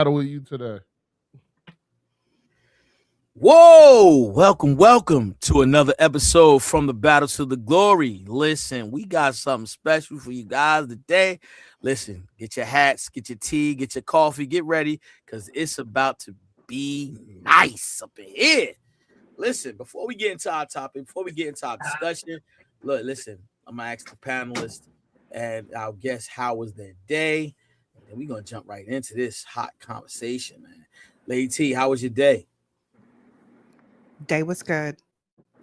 battle with you today. Whoa! Welcome to another episode from the Battle to the Glory. Listen, we got something special for you guys today. Listen, get your hats, get your tea, get your coffee, get ready because it's about to be nice up in here. Listen, before we get into our topic, before we get into our discussion, listen, I'm gonna ask the panelists and our guests how was their day, and then we're gonna jump right into this hot conversation, man. Lady T, how was your day? Day was good.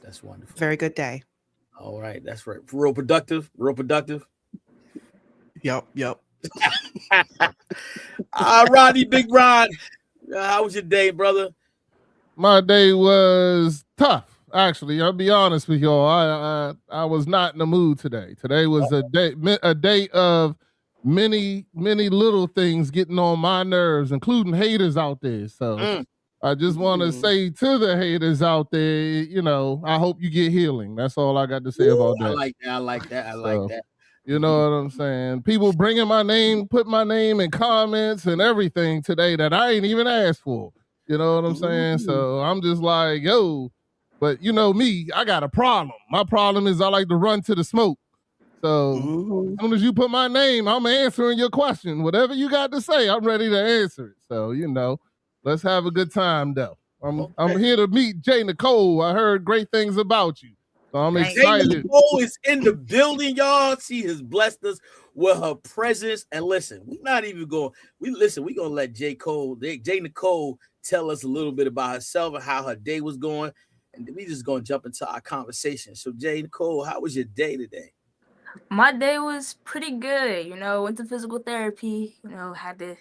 That's wonderful. Very good day. All right, that's right. Real productive. Real productive. Yep. Rodney, Big Rod. How was your day, brother? My day was tough. Actually, I'll be honest with y'all. I was not in the mood today. Today was a day of many little things getting on my nerves, including haters out there. So I just want to say to the haters out there, I hope you get healing. That's all I got to say about that. I like that. You know what I'm saying? People bringing my name, put my name in comments and everything today that I ain't even asked for. You know what I'm saying? So I'm just like, yo, but you know me, I got a problem. My problem is I like to run to the smoke. So as soon as you put my name, I'm answering your question. Whatever you got to say, I'm ready to answer it. So, let's have a good time though. I'm here to meet Jay Nicole. I heard great things about you. So I'm excited. Jay Nicole is in the building, y'all. She has blessed us with her presence. And listen, we're not even going. We're gonna let Jay Nicole tell us a little bit about herself and how her day was going. And we just gonna jump into our conversation. So, Jay Nicole, how was your day today? My day was pretty good. Went to physical therapy. Had to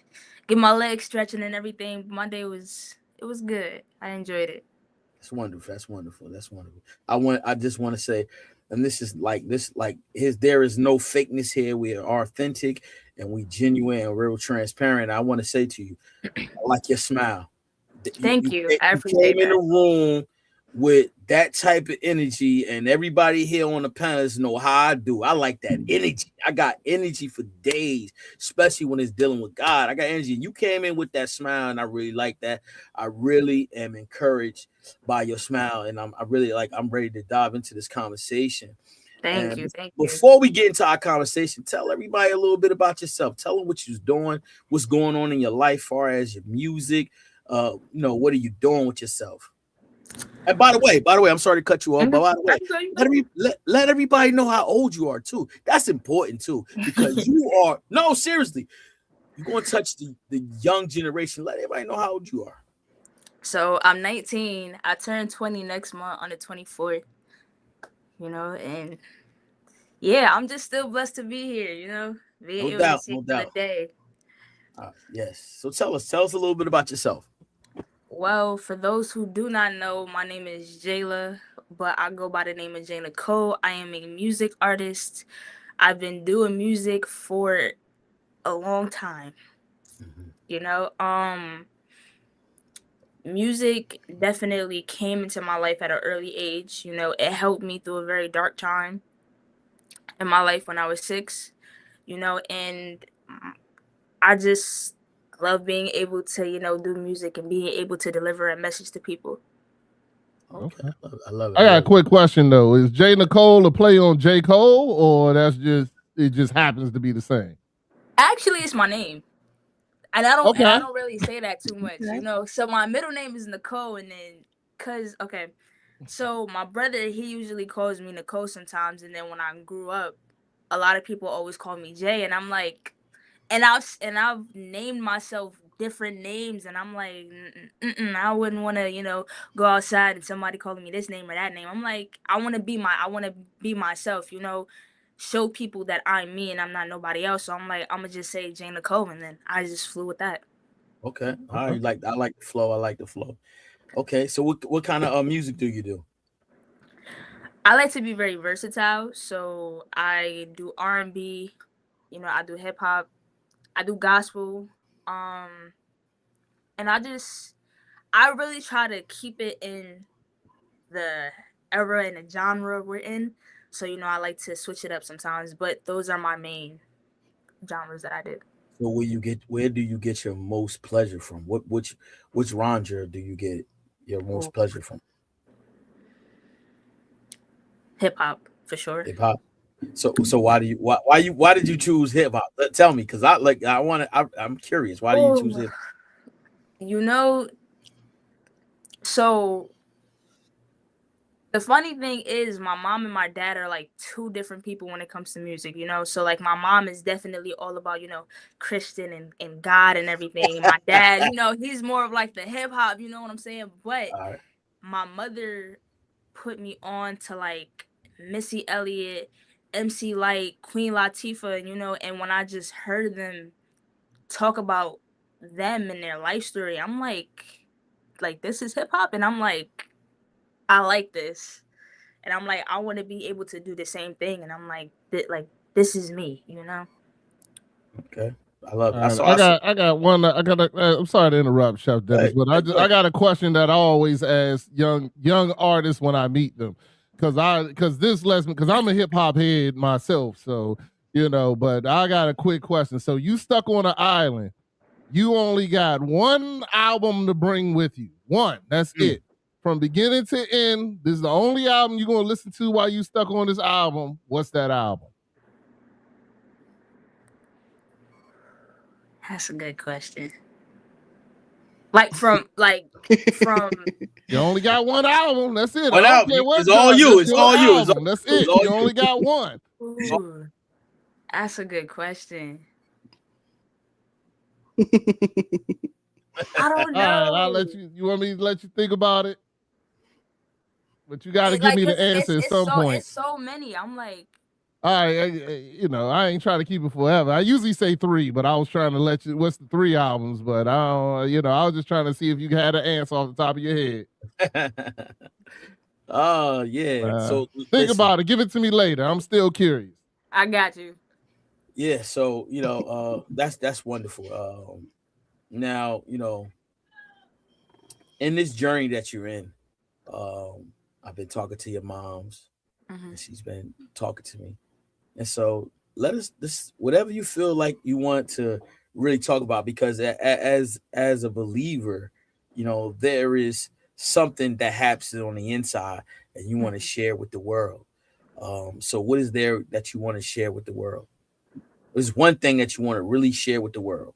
get my legs stretching and everything. My day was good. I enjoyed it. That's wonderful. I just want to say, and this is there is no fakeness here. We are authentic and we genuine and real transparent. I want to say to you, I like your smile. Thank you. I appreciate came in the room with that type of energy, and everybody here on the panelists know how I do. I like that energy. I got energy for days, especially when it's dealing with God. I got energy. You came in with that smile, and I really like that. I really am encouraged by your smile, and I'm ready to dive into this conversation. Thank you. Before we get into our conversation, tell everybody a little bit about yourself. Tell them what you're doing, what's going on in your life, as far as your music. What are you doing with yourself? And by the way, I'm sorry to cut you off, but by the way, let everybody know how old you are too. That's important too, because seriously, you're going to touch the young generation. Let everybody know how old you are. So I'm 19. I turn 20 next month on the 24th. And yeah, I'm just still blessed to be here. No doubt. The day. Yes. So tell us a little bit about yourself. Well, for those who do not know, my name is Jayla, but I go by the name of Jay Nicole. I am a music artist. I've been doing music for a long time. Music definitely came into my life at an early age. It helped me through a very dark time in my life when I was 6, and I just love being able to, do music and being able to deliver a message to people. Okay. I love it. I got a quick question though. Is Jay Nicole a play on J. Cole, or it just happens to be the same? Actually, it's my name. And I don't really say that too much, So my middle name is Nicole, and then so my brother, he usually calls me Nicole sometimes, and then when I grew up, a lot of people always call me Jay, and I'm like, and I've named myself different names, and I'm like, I wouldn't want to, go outside and somebody calling me this name or that name. I'm like, I want to be myself, show people that I'm me and I'm not nobody else. So I'm like, I'm gonna just say Jay Nicole, and then I just flew with that. Okay. I like the flow. Okay. So what kind of music do you do? I like to be very versatile. So I do R&B, I do hip hop, I do gospel, and I really try to keep it in the era and the genre we're in. So I like to switch it up sometimes, but those are my main genres that I did. So where do you get your most pleasure from? Which genre do you get your most pleasure from? Hip hop for sure. Hip hop. So why did you choose hip hop? Tell me, because I'm curious. Why do you choose hip hop? So the funny thing is my mom and my dad are like two different people when it comes to music, so like my mom is definitely all about, Christian and God and everything. My dad, he's more of like the hip hop, you know what I'm saying? But Right. my mother put me on to like Missy Elliott, MC Lyte, Queen Latifah, and when I just heard them talk about them and their life story, I'm like this is hip hop, and I'm like, I like this, and I'm like, I want to be able to do the same thing, and I'm like, this is me. Okay, I love it. I got one. I'm sorry to interrupt, Chef Dennis, but I got a question that I always ask young artists when I meet them, because this lets me, because I'm a hip hop head myself, so But I got a quick question. So you stuck on an island. You only got one album to bring with you. One. That's it. From beginning to end, this is the only album you're going to listen to while you stuck on this album. What's that album? That's a good question. From you only got one album. That's it. One album. It's all you. It's all you. That's it. You only got one. Ooh, that's a good question. I don't know. All right, I'll let you. You want me to let you think about it? But you got to give me the answer at some point. It's so many. I'm like, all right, I ain't trying to keep it forever. I usually say 3, but I was trying to let you. What's the 3 albums? But I don't. I was just trying to see if you had an answer off the top of your head. Oh yeah. So think about it. Give it to me later. I'm still curious. I got you. Yeah. So that's wonderful. Now in this journey that you're in, I've been talking to your moms, and she's been talking to me, and so let us whatever you feel like you want to really talk about, because as a believer, there is something that happens on the inside and you want to share with the world. So what is there that you want to share with the world? There's one thing that you want to really share with the world.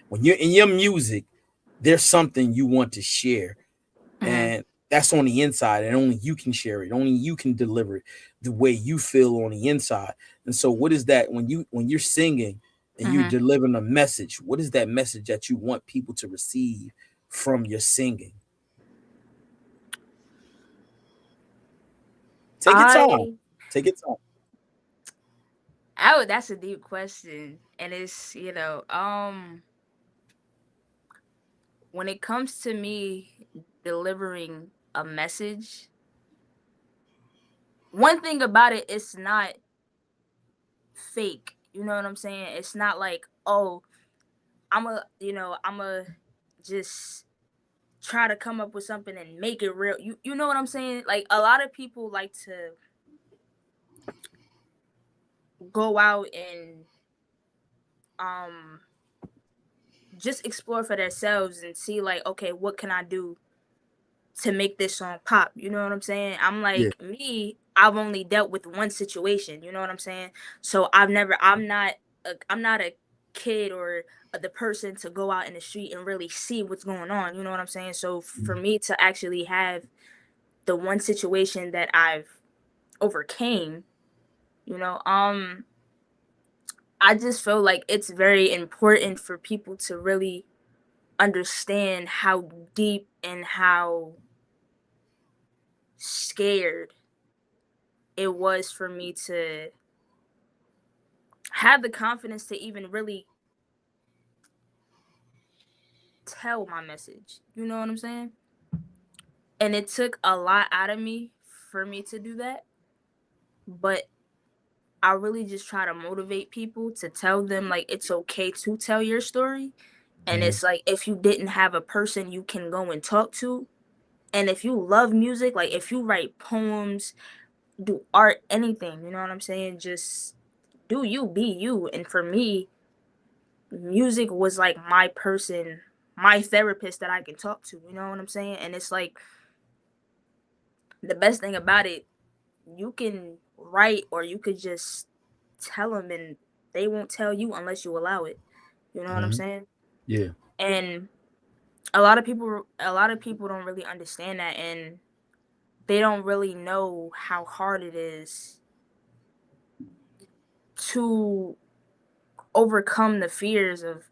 When you're in your music, there's something you want to share, and that's on the inside, and only you can share it. Only you can deliver it the way you feel on the inside. And so what is that when you're singing and you're delivering a message? What is that message that you want people to receive from your singing? Take your time. Take your time. Oh, that's a deep question. And it's, when it comes to me delivering a message, one thing about it, it's not fake. You know what I'm saying? It's not like, oh, I'm a just try to come up with something and make it real. You know what I'm saying? Like, a lot of people like to go out and just explore for themselves and see, like, okay, what can I do to make this song pop? You know what I'm saying? I'm like, I've only dealt with one situation. You know what I'm saying? So I'm not a kid or the person to go out in the street and really see what's going on. You know what I'm saying? So for me to actually have the one situation that I've overcame, I just feel like it's very important for people to really understand how deep and how scared it was for me to have the confidence to even really tell my message. You know what I'm saying? And it took a lot out of me for me to do that. But I really just try to motivate people to tell them, like, it's okay to tell your story. And it's like, if you didn't have a person you can go and talk to, and if you love music, like if you write poems, do art, anything, you know what I'm saying? Just do you, be you. And for me, music was like my person, my therapist that I can talk to, you know what I'm saying? And it's like the best thing about it, you can write or you could just tell them and they won't tell you unless you allow it. You know what I'm saying? Yeah. And a lot of people don't really understand that, and they don't really know how hard it is to overcome the fears of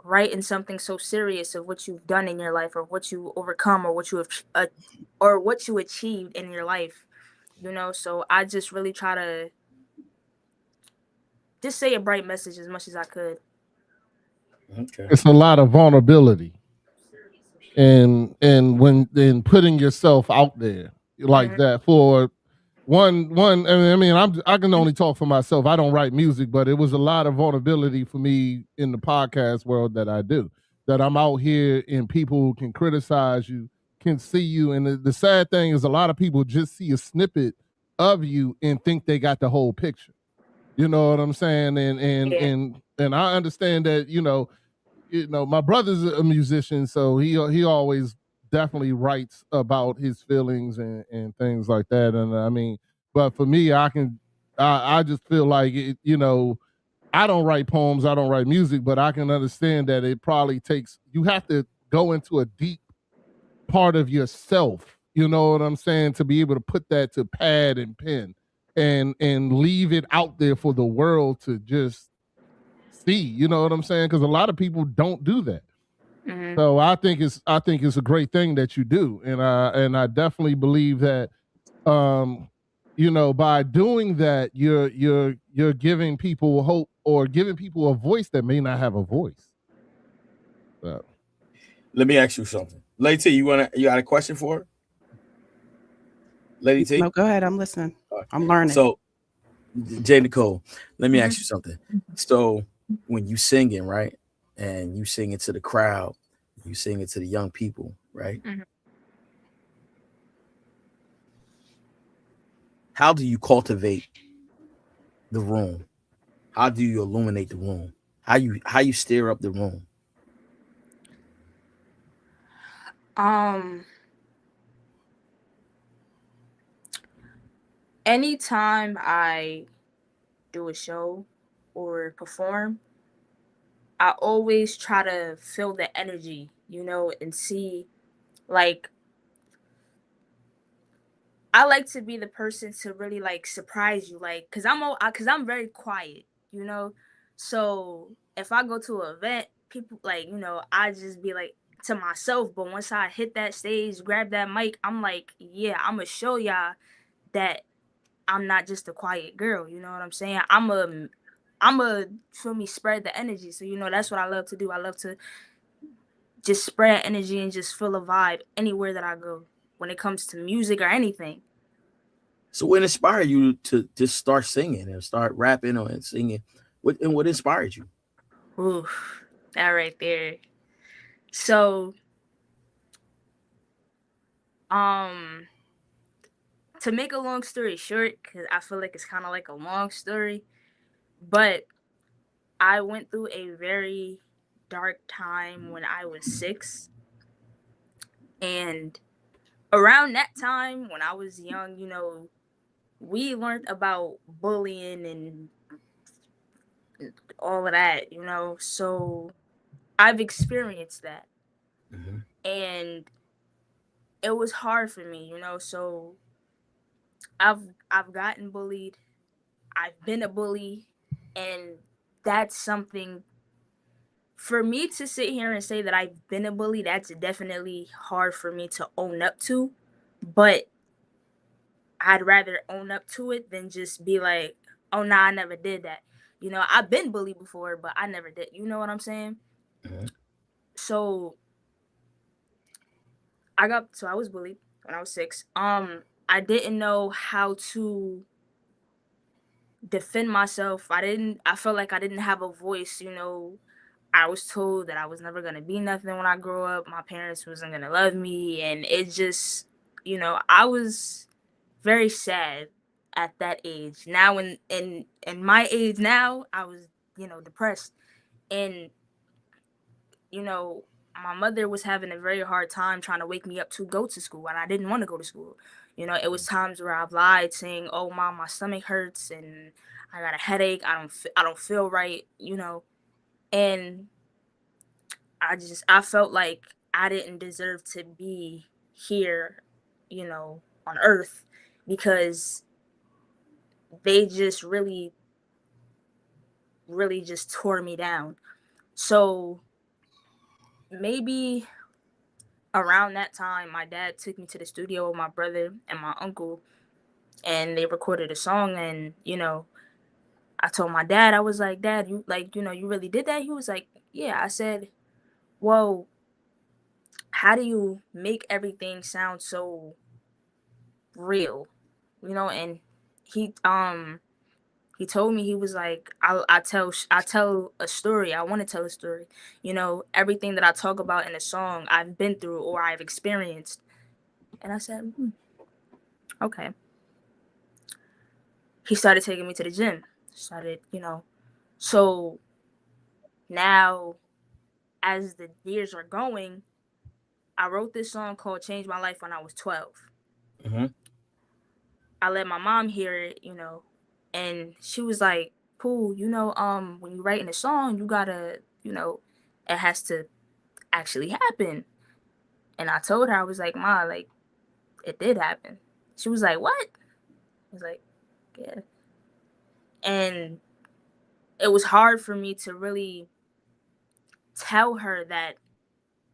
writing something so serious of what you've done in your life or what you overcome or what you have or what you achieved in your life, you know. So I just really try to just say a bright message as much as I could. Okay. It's a lot of vulnerability and when in putting yourself out there like that for one. I mean, I can only talk for myself. I don't write music, but it was a lot of vulnerability for me in the podcast world that I do. That I'm out here and people can criticize you, can see you, and the sad thing is a lot of people just see a snippet of you and think they got the whole picture. You know what I'm saying? And I understand that my brother's a musician, so he always definitely writes about his feelings and things like that. And I mean, but for me, I just feel like I don't write poems, I don't write music, but I can understand that it probably takes you have to go into a deep part of yourself, you know what I'm saying, to be able to put that to pad and pen and leave it out there for the world to just see, you know what I'm saying? Because a lot of people don't do that. So I think it's a great thing that you do, and I definitely believe that by doing that you're giving people hope or giving people a voice that may not have a voice. So. Let me ask you something, Lady T. You got a question for her? Lady T? No, go ahead. I'm listening. I'm learning. So, J. Nicole, let me ask you something. So, when you singing, right, and you sing it to the crowd, you sing it to the young people, right? How do you cultivate the room? How do you illuminate the room? How you stir up the room? Anytime I do a show or perform, I always try to feel the energy, and see, like, I like to be the person to really like surprise you, like, cause I'm very quiet, so if I go to an event, people like, I just be like to myself, but once I hit that stage, grab that mic, I'm like, yeah, I'm gonna show y'all that I'm not just a quiet girl, you know what I'm saying? I'm a feel me, spread the energy. So that's what I love to do. I love to just spread energy and just feel a vibe anywhere that I go when it comes to music or anything. So what inspired you to just start singing and start rapping or singing? What inspired you? Ooh, that right there. So to make a long story short, because I feel like it's kind of like a long story, but I went through a very dark time when I was 6. And around that time when I was young, we learned about bullying and all of that, so I've experienced that. And it was hard for me, so I've gotten bullied. I've been a bully, and that's something for me to sit here and say that I've been a bully. That's definitely hard for me to own up to, but I'd rather own up to it than just be like, oh, nah, I never did that. I've been bullied before, but I never did. You know what I'm saying? So I was bullied when I was 6. I didn't know how to defend myself. I felt like I didn't have a voice. I was told that I was never going to be nothing when I grow up. My parents wasn't going to love me. And it just, I was very sad at that age. Now in my age now, I was, depressed. And, you know, my mother was having a very hard time trying to wake me up to go to school, and I didn't want to go to school. You know, it was times where I've lied saying, "Oh, mom, my stomach hurts and I got a headache. I don't feel right," you know. And I felt like I didn't deserve to be here, you know, on earth, because they just really just tore me down. So maybe around that time, my dad took me to the studio with my brother and my uncle, and they recorded a song. And, you know, I told my dad, I was like, "Dad, you, like, you know, you really did that?" He was like, "Yeah." I said, "Well, how do you make everything sound so real?" You know. And he um he told me, he was like, I tell a story. I want to tell a story. You know, everything that I talk about in a song, I've been through or I've experienced. And I said, okay. He started taking me to the gym. Started, you know. So now, as the years are going, I wrote this song called "Change My Life" when I was 12. Mm-hmm. I let my mom hear it, you know, and she was like, "Cool, you know, when you writing a song, you gotta, you know, it has to actually happen." And I told her, I was like, "Ma, like, it did happen." She was like, "What?" I was like, "Yeah." And it was hard for me to really tell her that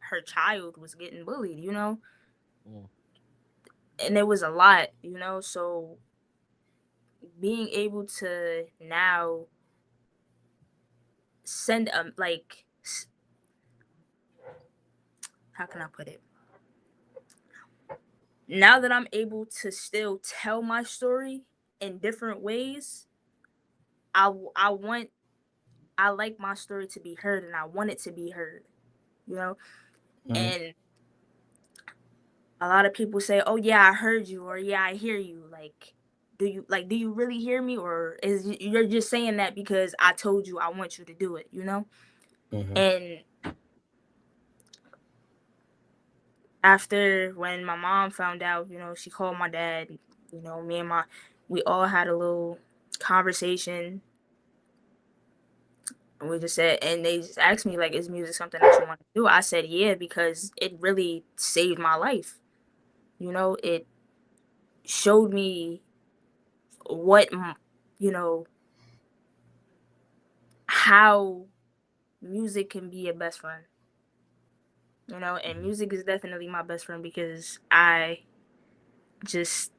her child was getting bullied, you know? Mm. And it was a lot, you know? So being able to now send how can I put it? Now that I'm able to still tell my story in different ways, I want I like my story to be heard, and I want it to be heard, you know? Mm-hmm. And a lot of people say, "Oh yeah, I heard you," or "Yeah, I hear you." Like, do you really hear me, or you're just saying that because I told you I want you to do it, you know? Mm-hmm. And after, when my mom found out, you know, she called my dad, you know, we all had a little conversation. And we just said, and they just asked me, like, "Is music something that you want to do?" I said, "Yeah," because it really saved my life. You know, it showed me what, you know, how music can be a best friend. You know, and music is definitely my best friend, because just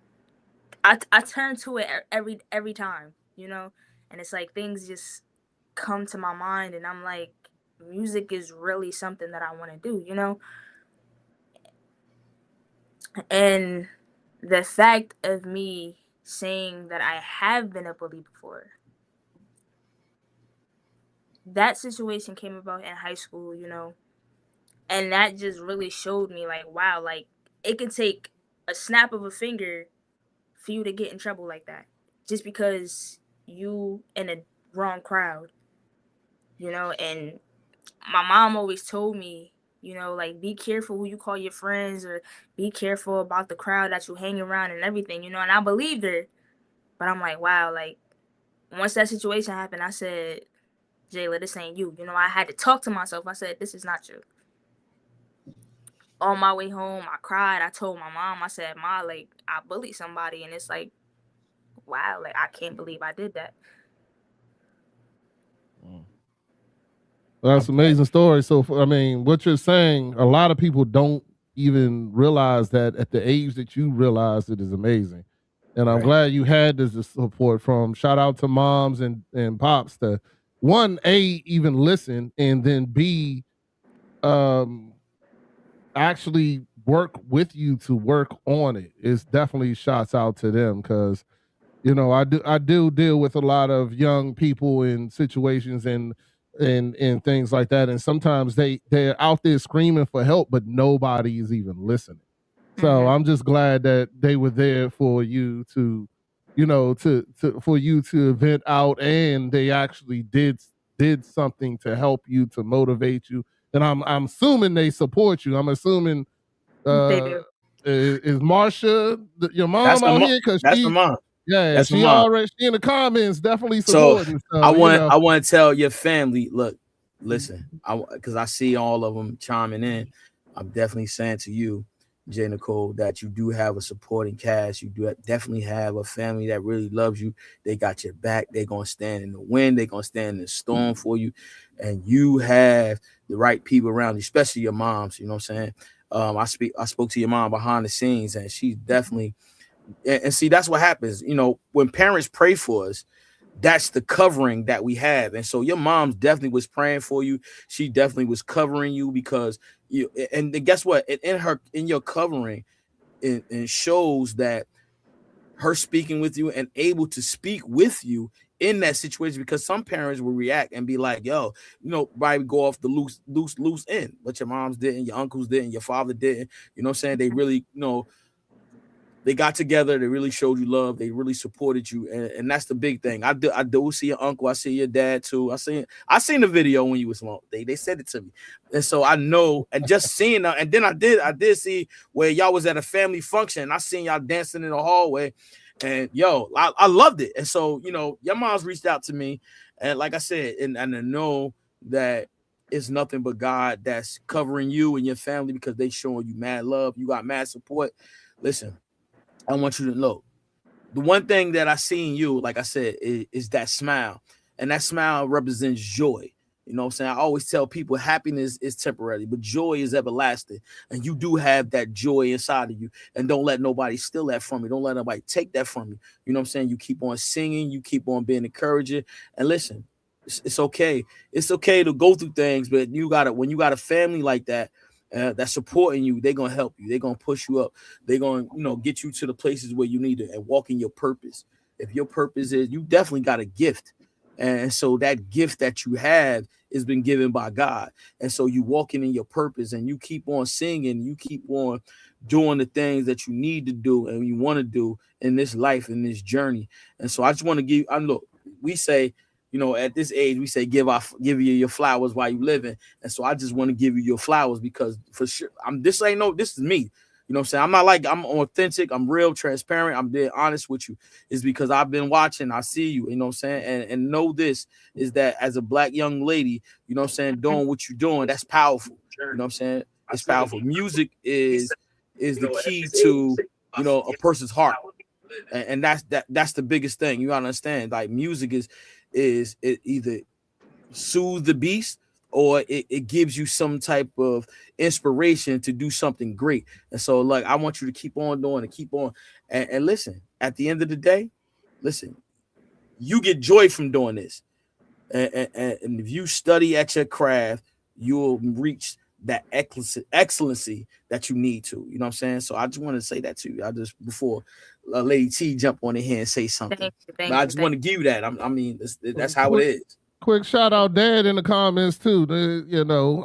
I turn to it every time, you know, and it's like things just come to my mind, and I'm like, music is really something that I want to do, you know. And the fact of me saying that I have been a bully before, that situation came about in high school, you know, and that just really showed me, like, wow, like, it can take a snap of a finger for you to get in trouble like that, just because you in a wrong crowd, you know. And my mom always told me, you know, like, be careful who you call your friends, or be careful about the crowd that you hang around and everything, you know. And I believed her, but I'm like, wow, like, once that situation happened, I said, "Jayla, this ain't you." You know, I had to talk to myself. I said, "This is not you." On my way home, I cried. I told my mom, I said, "Ma, like, I bullied somebody." And it's like, wow, like, I can't believe I did that. That's an amazing story. So, I mean, what you're saying, a lot of people don't even realize that at the age that you realize it is amazing. And I'm glad you had this support from, shout out to moms and pops to, one, A, even listen, and then B, actually work with you to work on it. It's definitely shouts out to them, because you know, I do deal with a lot of young people in situations and things like that, and sometimes they're out there screaming for help, but nobody is even listening. So I'm just glad that they were there for you to, you know, to for you to vent out, and they actually did something to help you, to motivate you. And I'm assuming they support you. I'm assuming They do. is Marsha your That's mom the out mom. here? Because That's the mom. yeah, she in the comments definitely So supporting. I want to tell your family, look, listen, because I see all of them chiming in. I'm definitely saying to you, J. Nicole, that you do have a supporting cast. You do definitely have a family that really loves you. They got your back. They're gonna stand in the wind. They're gonna stand in the storm for you, and you have the right people around you, especially your moms. You know what I'm saying? I spoke to your mom behind the scenes, and she's definitely. And see, that's what happens. You know, when parents pray for us, that's the covering that we have. And so your mom definitely was praying for you. She definitely was covering you because you. And then guess what? In your covering, it shows that her speaking with you and able to speak with you in that situation, because some parents will react and be like, yo, probably go off the loose end, but your moms didn't, your uncles didn't, your father didn't. You know what I'm saying? They really, they got together. They really showed you love. They really supported you, and that's the big thing. I do see your uncle. I see your dad too. I seen the video when you was small. They said it to me, and so I know. And just seeing that, and then I did see where y'all was at a family function. I seen y'all dancing in the hallway, and I loved it. And so your mom's reached out to me, and like I said, and I know that it's nothing but God that's covering you and your family, because they showing you mad love. You got mad support. Listen, I want you to know the one thing that I see in you, like I said, is that smile. And that smile represents joy. You know what I'm saying? I always tell people happiness is temporary, but joy is everlasting. And you do have that joy inside of you. And don't let nobody steal that from you. Don't let nobody take that from you. You know what I'm saying? You keep on singing. You keep on being encouraging. And listen, it's okay. It's okay to go through things, but when you got a family like that, that's supporting you, they're gonna help you. They're gonna push you up. They're gonna, get you to the places where you need to and walk in your purpose. If your purpose is, you definitely got a gift, and so that gift that you have has been given by God. And so you walking in your purpose, and you keep on singing. You keep on doing the things that you need to do and you want to do in this life, in this journey. And so I just want to give. Look, we say, at this age, we say give you your flowers while you living. And so I just want to give you your flowers, because for sure, this is me. You know what I'm saying? I'm not like, I'm authentic. I'm real transparent. I'm being honest with you. It's because I've been watching. I see you, you know what I'm saying? And know this is that as a Black young lady, you know what I'm saying, doing what you're doing, that's powerful. You know what I'm saying? It's powerful. Music is the key to, a person's heart. And that's the biggest thing. You gotta understand, like, music is it either soothe the beast, or it gives you some type of inspiration to do something great. And so, like, I want you to keep on doing and keep on. And listen, at the end of the day, listen, you get joy from doing this. And if you study at your craft, you'll reach that excellency that you need to. You know what I'm saying? So I just want to say that to you. Before Lady T jump on in here and say something. But I just want to give you that. I mean, that's how it is. Quick shout out Dad in the comments too.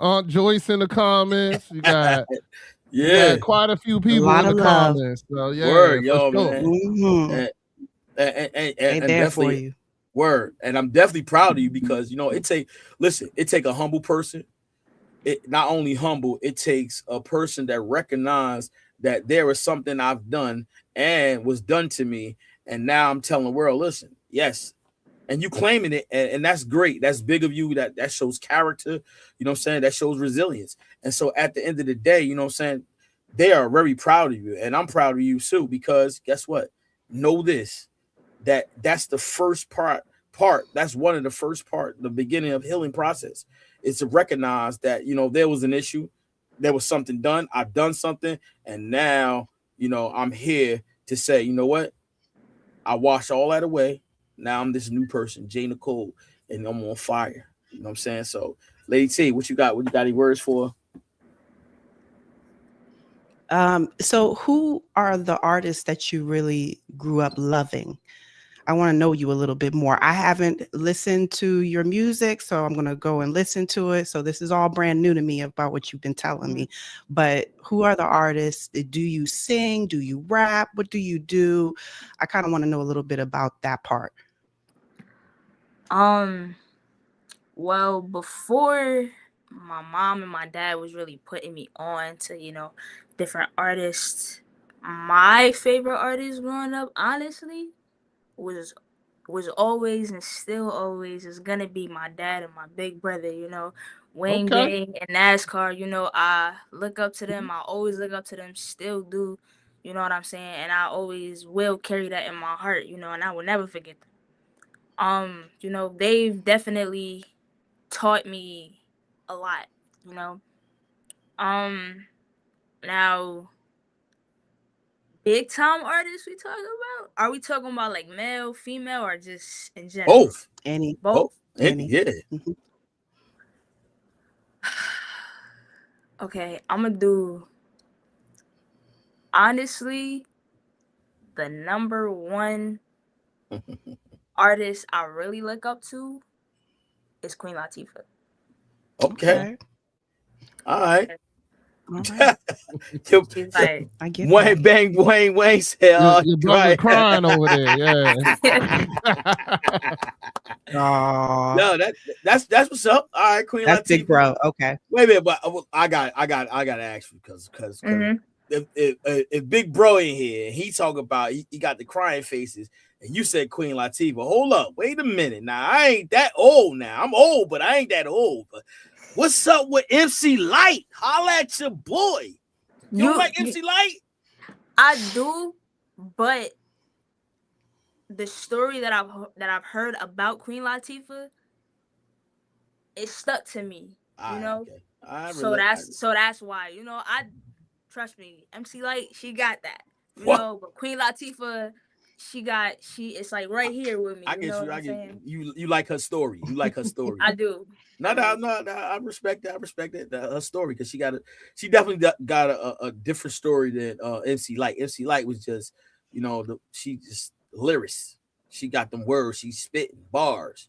Aunt Joyce in the comments. You got quite a few people in the comments. So yeah, word, yo, sure. Man. Mm-hmm. And there for you. Word. And I'm definitely proud of you, because it take a humble person. It not only humble, it takes a person that recognize that there is something I've done and was done to me, and now I'm telling the world, listen, yes, and you claiming it, and that's great. That's big of you. That shows character. You know what I'm saying? That shows resilience. And so at the end of the day, you know what I'm saying, they are very proud of you, and I'm proud of you too, because guess what? Know this, that's the first part. That's one of the first part, the beginning of healing process, is to recognize that, there was an issue, there was something done, I've done something, and now, I'm here to say, you know what? I washed all that away. Now I'm this new person, J. Nicole, and I'm on fire. You know what I'm saying? So, Lady T, what you got? What you got any words for? So who are the artists that you really grew up loving? I want to know you a little bit more. I haven't listened to your music, so I'm going to go and listen to it. So this is all brand new to me about what you've been telling me. But who are the artists? Do you sing? Do you rap? What do you do? I kind of want to know a little bit about that part. Well, before my mom and my dad was really putting me on to, different artists, my favorite artist growing up, honestly, was always and still always is gonna be my dad and my big brother, Wayne Okay. Gang and NASCAR, I look up to them. I always look up to them, still do, you know what I'm saying? And I always will carry that in my heart, and I will never forget them. They've definitely taught me a lot, Now big time artists we talking about? Are we talking about like male, female, or just in general? Both. Any. Both. Any. Yeah. Okay, I'm gonna do. Honestly, the number one artist I really look up to is Queen Latifah. Okay. All right. She's like, I get Wayne that. Wayne said, Your brother crying over there. Yeah. No, that's what's up. All right, Queen That's Latifah. big bro. Okay. Wait a minute, but I got to ask you because if Big Bro in here, he talk about he got the crying faces, and you said Queen Latifah. Hold up, wait a minute. Now I ain't that old. Now I'm old, but I ain't that old. But what's up with MC Lyte? Holla at your boy. You don't like MC Lyte? I do, but the story that I've heard about Queen Latifah, it stuck to me. Okay. So that's why. I trust me. MC Lyte, she got that. But Queen Latifah, it's like right here with me. I get you. You like her story. You like her story. I do. No, I respect that. I respect that her story because she definitely got a different story than MC Lyte. MC Lyte was just, she just lyrics. She got them words. She spitting bars.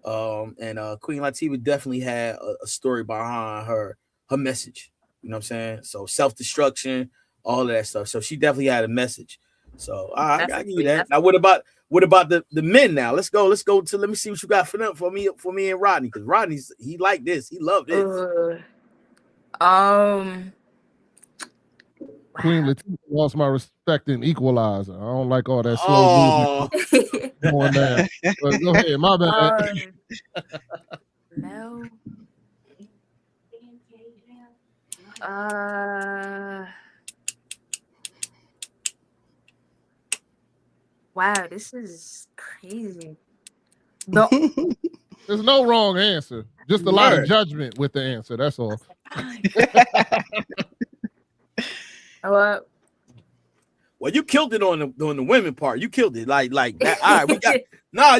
And Queen Latifah definitely had a story behind her message. You know what I'm saying? So self-destruction, all of that stuff. So she definitely had a message. So I give you that. Now what about the men now? Let's go to let me see what you got for them for me and Rodney, because Rodney's he liked this, he loved this. Queen Latifah lost my respect in Equalizer. I don't like all that slow movement going down. But go ahead, my bad. No. Wow, this is crazy. There's no wrong answer. Just a lot of judgment with the answer. That's all. Well, you killed it on the women part. You killed it like that. All right, we got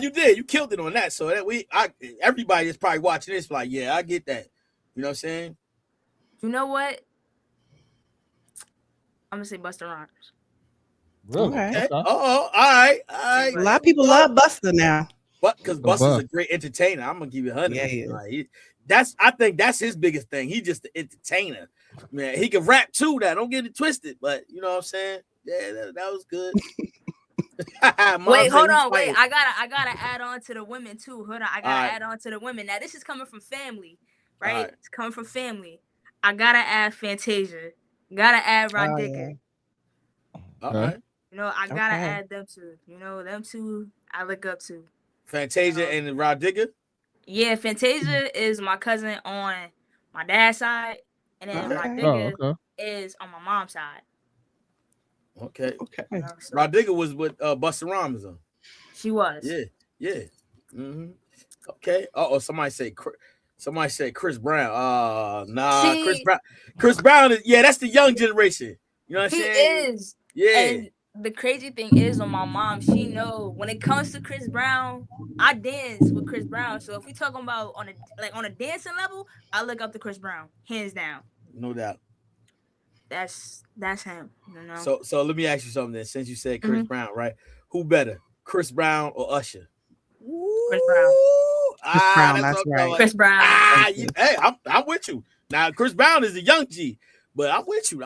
you did. You killed it on that. So that everybody is probably watching this like, yeah, I get that. You know what I'm saying? You know what? I'm gonna say Busta Rhymes. Really? Okay. All right. A lot of people love Busta now. But because Busta's a great entertainer, I'm gonna give you 100. Yeah, I think that's his biggest thing. He's just the entertainer. Man, he can rap too. Now, don't get it twisted. But you know what I'm saying? Yeah, that was good. Wait, hold on. Wait, I gotta add on to the women too. Hold on, I gotta add on to the women. Now, this is coming from family, right? It's coming from family. I gotta add Fantasia. Gotta add Rod Digger. All right. I gotta add them two. Them two I look up to. Fantasia and Rod Digger? Yeah, Fantasia is my cousin on my dad's side, and then Rod Digger is on my mom's side. Okay. Rod Digger was with Busta Rhymes on. She was. Yeah. Mm-hmm. Okay. Somebody said Chris Brown. Chris Brown is that's the young generation. You know what I'm saying? He is. Yeah. And the crazy thing is, on my mom, she know when it comes to Chris Brown, I dance with Chris Brown. So if we talking about on a dancing level, I look up to Chris Brown, hands down. No doubt. That's him. So let me ask you something then. Since you said Chris Brown, right? Who better, Chris Brown or Usher? Chris Brown. Chris Brown, that's right. Chris Brown. Hey, I'm with you. Now Chris Brown is a young G. But I'm with you.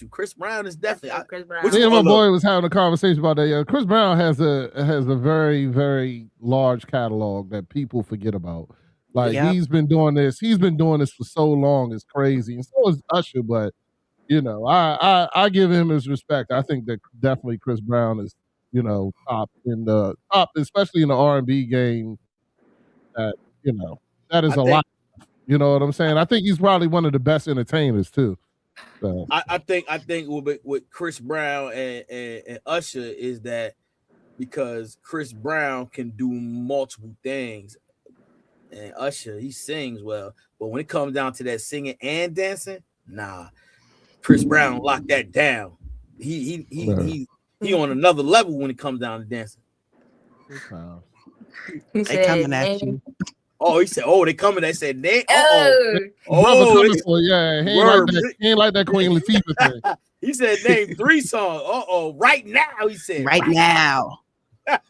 Chris Brown is definitely. Chris Brown. Me and my boy was having a conversation about that. Yeah, Chris Brown has a very, very large catalog that people forget about. Like he's been doing this for so long. It's crazy, and so is Usher. But you know, I give him his respect. I think that definitely Chris Brown is, you know, top, especially in the R&B game. That, you know, that is a lot. You know what I'm saying? I think he's probably one of the best entertainers too. So. I think with Chris Brown and Usher is that because Chris Brown can do multiple things, and Usher, he sings well, but when it comes down to that singing and dancing, nah, Chris Brown locked that down. He on another level when it comes down to dancing. They coming at you. Oh, he said, "Oh, they coming." They said, "They coming for yeah." He ain't like that Queen Latifah thing. He said, "Name 3 songs." Right now. He said, "Right now."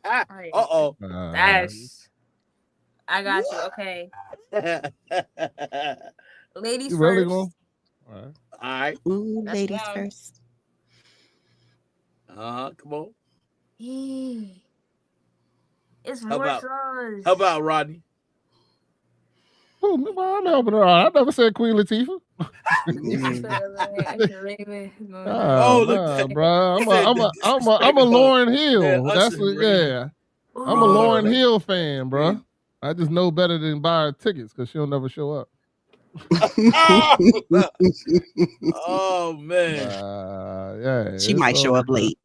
That's. I got you. Okay. Ladies first. Really All right. Ooh, ladies first. Come on. It's more songs. How about Rodney? Oh, I'm helping her out. I never said Queen Latifah. Bro. I'm a Lauryn Hill. That's what. Yeah, I'm a Lauryn Hill fan, bro. I just know better than buy tickets because she'll never show up. Oh man. Yeah. She might show up late.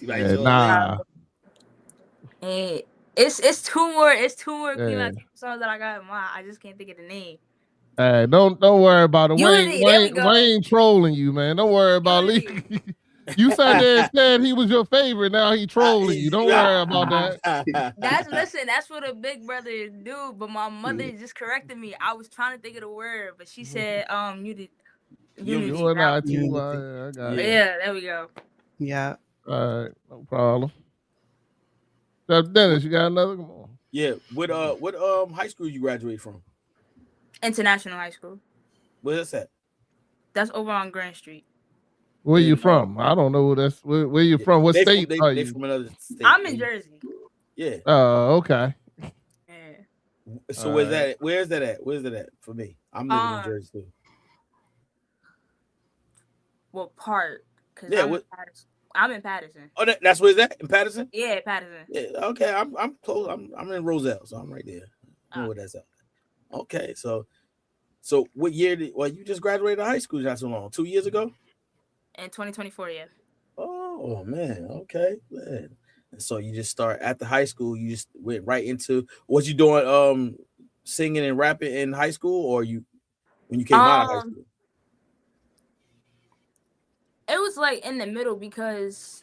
Nah. Hey, it's two more Queen Latifah songs that I got in mind. I just can't think of the name. Hey, don't worry about it. Wayne trolling you, man. Don't worry about it. You sat there and said he was your favorite. Now he trolling you. Don't worry about that. That's what a big brother do. But my mother just corrected me. I was trying to think of the word, but she said unity. Yeah, there we go. Yeah. All right, no problem. So Dennis, you got another? Come on. Yeah. What high school you graduated from? International High School. Where's that? That's over on Grand Street. Where you from? I don't know. Where you from? What state are you? They from another state. I'm in Jersey. Yeah. Oh, okay. Yeah. So where's that at? Where's that at for me? I'm living in Jersey too. What part? Yeah. I'm in Patterson. Oh, that's where it's at? In Patterson? Yeah, Patterson. Yeah. Okay. I'm close. I'm in Roselle, so I'm right there. I know where that's at. Okay. So what year you just graduated high school not so long? 2 years ago? In 2024, yeah. Oh man, okay. Man. So you just start at the high school, you just went right into what you doing singing and rapping in high school, or when you came out of high school? It was like in the middle because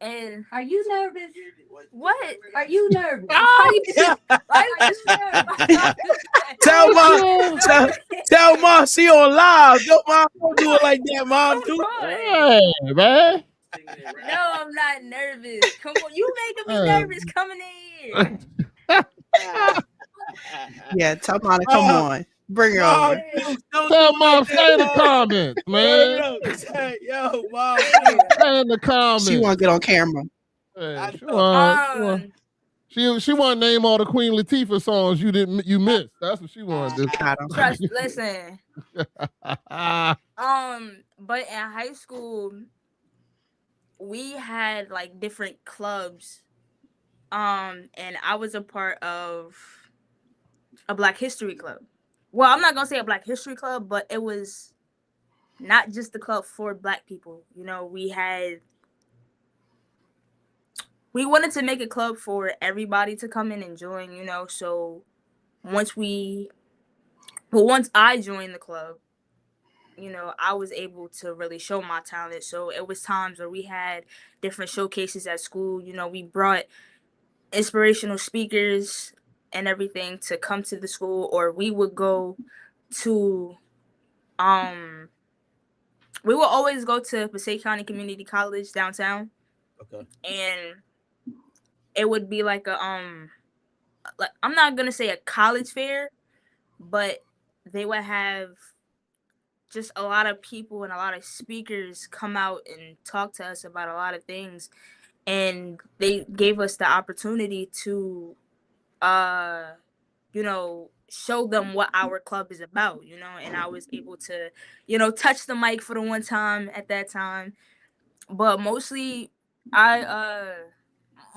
are you nervous? What? Are you nervous? Tell mom she on live. Don't do it like that, mom. Hey, man. No, I'm not nervous. Come on, you making me nervous coming in here. Yeah, tell mom to come on. Bring her over. Tell mom, say in the comments, man. Yo, mom. Say in the comments. She want to get on camera. Hey, she want to name all the Queen Latifah songs you missed. That's what she want to do. Listen. But in high school, we had like different clubs. And I was a part of a Black History Club. Well, I'm not gonna say a Black History Club, but it was not just the club for Black people. You know, we wanted to make a club for everybody to come in and join, you know. So once I joined the club, you know, I was able to really show my talent. So it was times where we had different showcases at school. You know, we brought inspirational speakers and everything to come to the school, or we would go to we will always go to Passaic County Community College downtown. Okay. And it would be like I'm not gonna say a college fair, but they would have just a lot of people and a lot of speakers come out and talk to us about a lot of things. And they gave us the opportunity to you know, show them what our club is about, you know, and I was able to, you know, touch the mic for the one time at that time. But mostly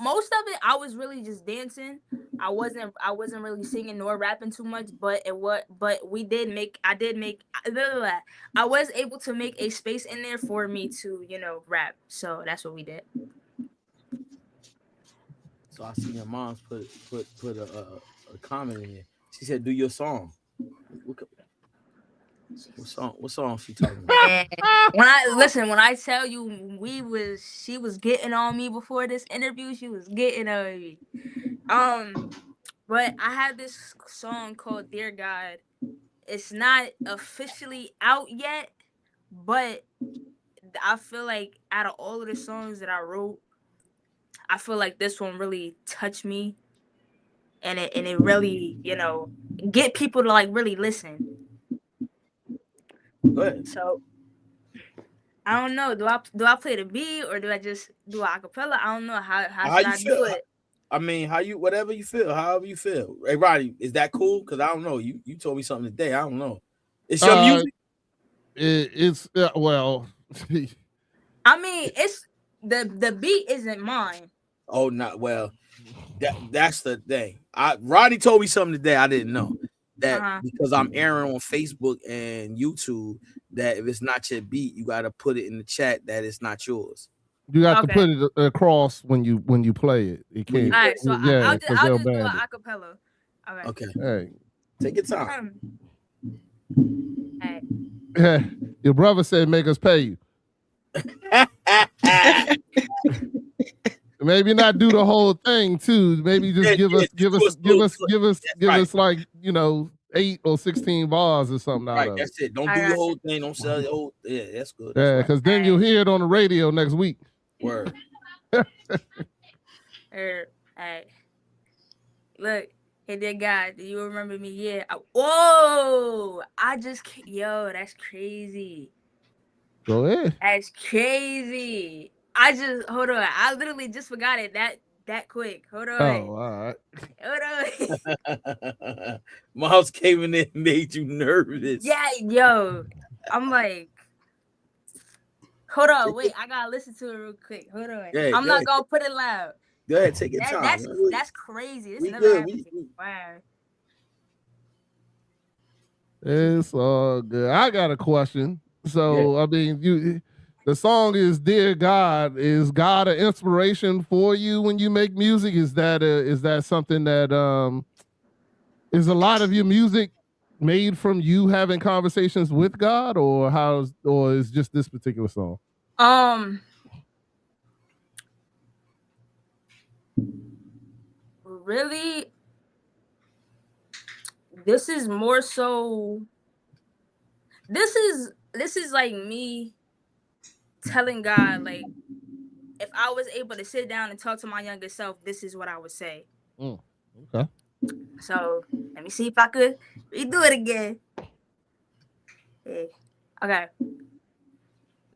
most of it I was really just dancing. I wasn't really singing nor rapping too much, but I was able to make a space in there for me to, you know, rap. So that's what we did. So I see your mom's put a comment in here. She said, "Do your song." What song she talking about? When I tell you she was getting on me before this interview. She was getting on me. But I have this song called Dear God. It's not officially out yet, but I feel like out of all of the songs that I wrote, I feel like this one really touched me, and it really, you know, get people to like really listen. Go ahead. So I don't know. Do I play the beat or do I just do acapella? I don't know how should I do it. I mean, whatever you feel, however you feel. Hey, Roddy, is that cool? Because I don't know. You told me something today. I don't know. It's your music. It's well. I mean, it's the beat isn't mine. Oh, not well. That's the thing. Roddy told me something today I didn't know. That because I'm airing on Facebook and YouTube, that if it's not your beat, you got to put it in the chat that it's not yours. You got to put it across when you play it. You can't. All right, so I'll just do an acapella. All right. Okay. Hey, take your time. Hey. Your brother said, "Make us pay you." Maybe not do the whole thing too. Maybe just give us like, you know, 8 or 16 bars or something out of it. That's it. Don't do the whole thing. Don't sell the whole. Yeah, that's good. Yeah, because then you'll hear it on the radio next week. Word. Hey, look, hey there, guy. Do you remember me? Yeah. Whoa! That's crazy. Go ahead. That's crazy. Hold on. I literally just forgot it that quick. Hold on. Oh, all right. Hold on. Miles came in and made you nervous. Yeah, yo. I'm like, hold on, wait. I gotta listen to it real quick. Hold on. Yeah, I'm not gonna put it loud. Go ahead, take your time. That's crazy. This never happened. Wow. It's all good. I got a question. So, I mean, the song is "Dear God." Is God an inspiration for you when you make music? Is that something that is a lot of your music made from you having conversations with God, or is just this particular song? Really, this is more so. This is like me telling God, like, if I was able to sit down and talk to my younger self, this is what I would say. Okay. So let me see if I could redo it again. Yeah. Okay.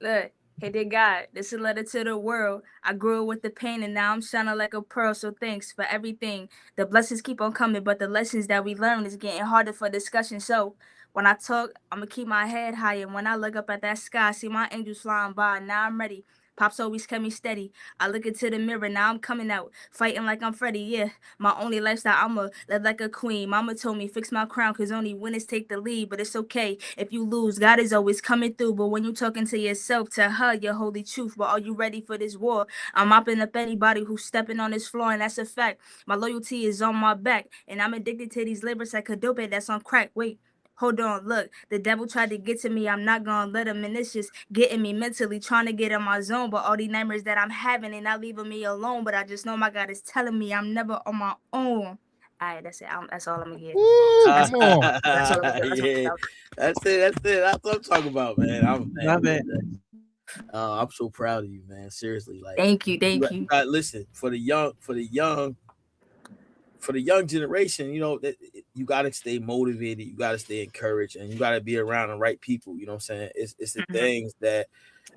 Look, hey dear God, this is a letter to the world. I grew up with the pain and now I'm shining like a pearl. So thanks for everything. The blessings keep on coming, but the lessons that we learn is getting harder for discussion. So when I talk, I'm going to keep my head high. And when I look up at that sky, see my angels flying by. Now I'm ready. Pops always kept me steady. I look into the mirror, now I'm coming out, fighting like I'm Freddy. Yeah, my only lifestyle, I'ma live like a queen. Mama told me, fix my crown, cause only winners take the lead. But it's okay if you lose, God is always coming through. But when you talking to yourself, to her, your holy truth. But are you ready for this war? I'm mopping up anybody who's stepping on this floor, and that's a fact. My loyalty is on my back, and I'm addicted to these lyrics like a dope that's on crack. Wait. Hold on, look, the devil tried to get to me. I'm not gonna let him, and it's just getting me mentally, trying to get in my zone. But all these nightmares that I'm having, and not leaving me alone. But I just know my God is telling me I'm never on my own. All right, that's it. That's all I'm gonna get. Come on. That's it. That's what I'm talking about, man. I'm so proud of you, man. Seriously, like. Thank you. Listen, for the young generation, you know, you got to stay motivated, you got to stay encouraged, and you got to be around the right people. You know what I'm saying? It's the things that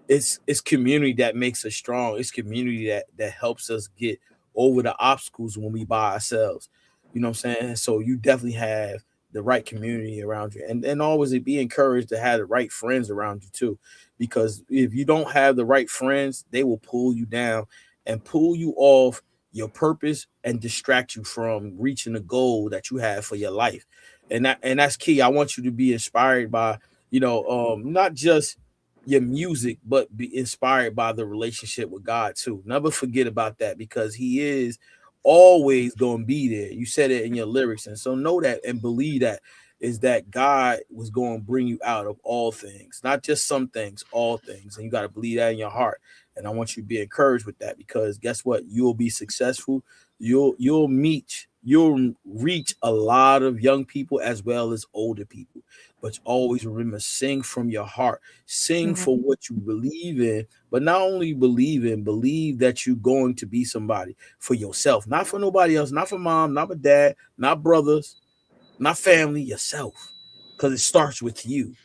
it's community that makes us strong. It's community that helps us get over the obstacles when we by ourselves. You know what I'm saying? So you definitely have the right community around you, and always be encouraged to have the right friends around you too, because if you don't have the right friends, they will pull you down and pull you off your purpose and distract you from reaching the goal that you have for your life. And that's key. I want you to be inspired by, not just your music, but be inspired by the relationship with God too. Never forget about that, because he is always going to be there. You said it in your lyrics. And so know that and believe that is that God was going to bring you out of all things, not just some things, all things. And you got to believe that in your heart. And I want you to be encouraged with that, because guess what? You'll be successful. You'll reach a lot of young people as well as older people. But always remember, sing from your heart, sing for what you believe in, but not only believe that you're going to be somebody for yourself, not for nobody else, not for mom, not for dad, not brothers, not family, yourself. Because it starts with you,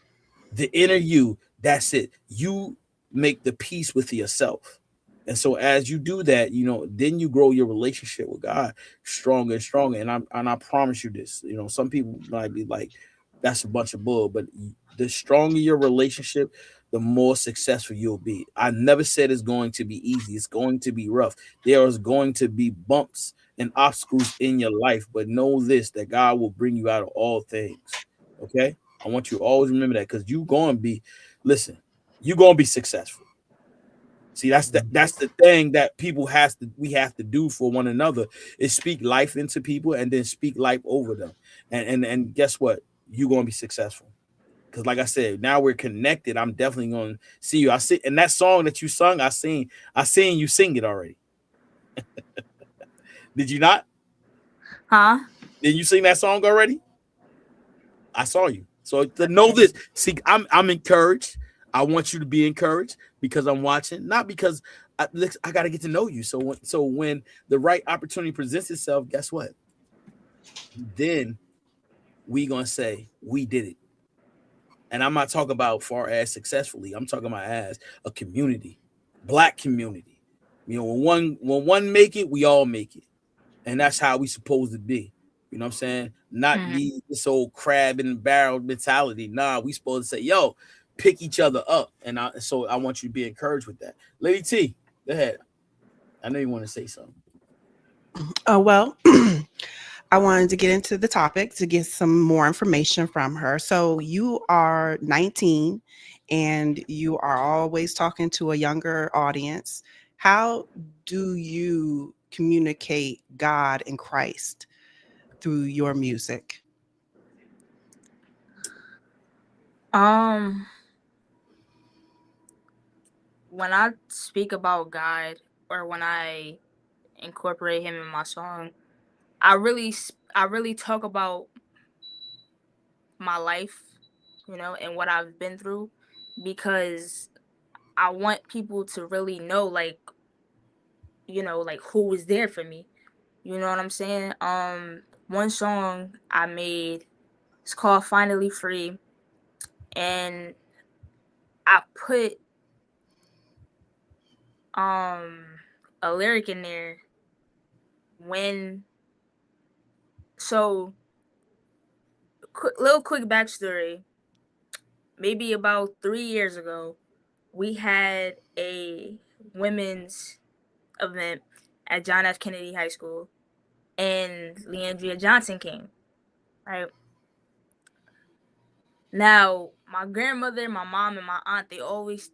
the inner you. That's it. You make the peace with yourself. And so as you do that, then you grow your relationship with God stronger and stronger. And I promise you this, some people might be like, that's a bunch of bull, but the stronger your relationship, the more successful you'll be. I never said it's going to be easy. It's going to be rough. There is going to be bumps and obstacles in your life, but know this, that God will bring you out of all things. Okay? I want you to always remember that, because you're going to be successful. See, that's the thing that we have to do for one another, is speak life into people and then speak life over them. And guess what? You're going to be successful. Because like I said, now we're connected. I'm definitely going to see you. I see, and that song that you sung, I seen you sing it already. Did you not? Huh? Did you sing that song already? I saw you. So to know this, see, I'm encouraged. I want you to be encouraged, because I'm watching, not because I got to get to know you. So when the right opportunity presents itself, guess what? Then we gonna say we did it. And I'm not talking about far as successfully. I'm talking about as a community, Black community. When one make it, we all make it, and that's how we supposed to be. You know what I'm saying? Not be this old crab in the barrel mentality. Nah, we supposed to say, yo, pick each other up. And so I want you to be encouraged with that. Lady T, go ahead. I know you want to say something. Oh, well, I wanted to get into the topic to get some more information from her. So you are 19 and you are always talking to a younger audience. How do you communicate God and Christ through your music? When I speak about God, or when I incorporate him in my song, I really talk about my life, and what I've been through, because I want people to really know, like, who was there for me. You know what I'm saying? One song I made, it's called Finally Free, and I put a lyric in there when so little quick backstory. Maybe about 3 years ago, we had a women's event at John F. Kennedy High School, and Leandria Johnson came, right? Now, my grandmother, my mom, and my aunt, they always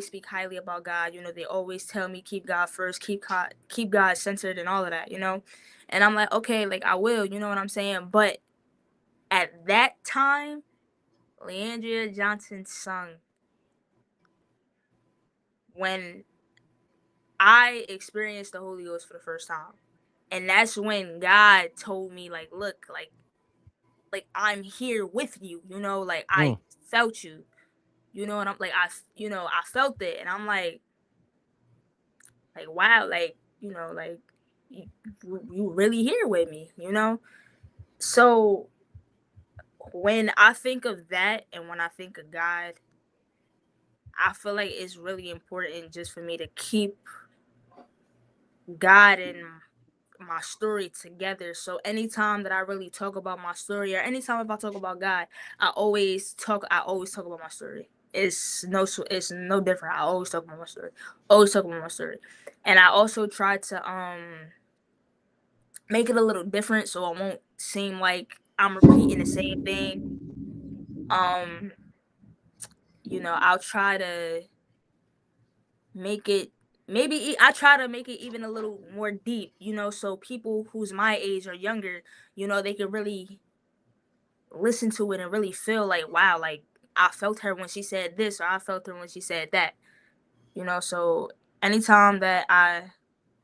speak highly about God. They always tell me, keep God first, keep God centered, and all of that, And I'm like, okay, like, I will, you know what I'm saying? But at that time, Leandria Johnson sung when I experienced the Holy Ghost for the first time. And that's when God told me, like, look, like I'm here with you, like I felt you, and I'm like, I felt it. And I'm like, wow, like, like you really here with me, So when I think of that, and when I think of God, I feel like it's really important just for me to keep God my story together. So anytime that I really talk about my story, or anytime if I talk about God, I always talk about my story. It's no different. I always talk about my story. And I also try to make it a little different so it won't seem like I'm repeating the same thing. I'll try to make it even a little more deep, so people who's my age or younger, they could really listen to it and really feel like, wow, like I felt her when she said this, or I felt her when she said that, so anytime that I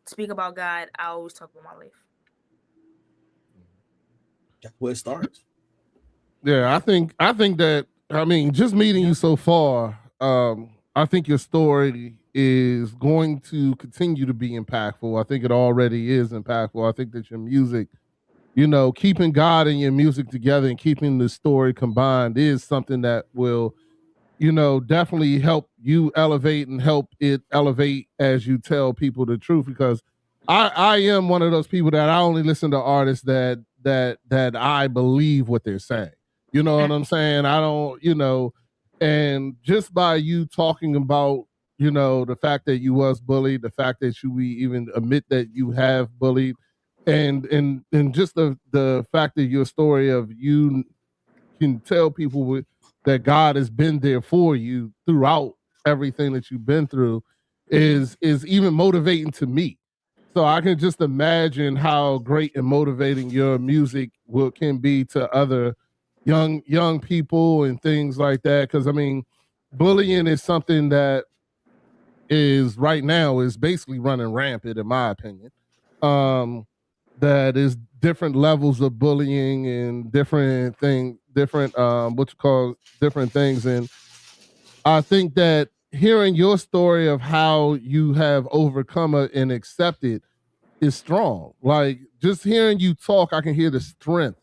speak about God, I always talk about my life. That's where it starts. Yeah, I think that, I mean, just meeting you so far, I think your story is going to continue to be impactful. I think it already is impactful. I think that your music, keeping God and your music together and keeping the story combined is something that will, definitely help you elevate and help it elevate as you tell people the truth. Because I am one of those people that I only listen to artists that I believe what they're saying. You know what I'm saying? I don't, and just by you talking about, the fact that you was bullied, the fact that you even admit that you have bullied, and just the fact that your story of you can tell people that God has been there for you throughout everything that you've been through is even motivating to me. So I can just imagine how great and motivating your music can be to other young people and things like that. Because I mean, bullying is something that is right now is basically running rampant, in my opinion. That is different levels of bullying and different different things. And I think that hearing your story of how you have overcome it and accepted is strong. Like just hearing you talk, I can hear the strength.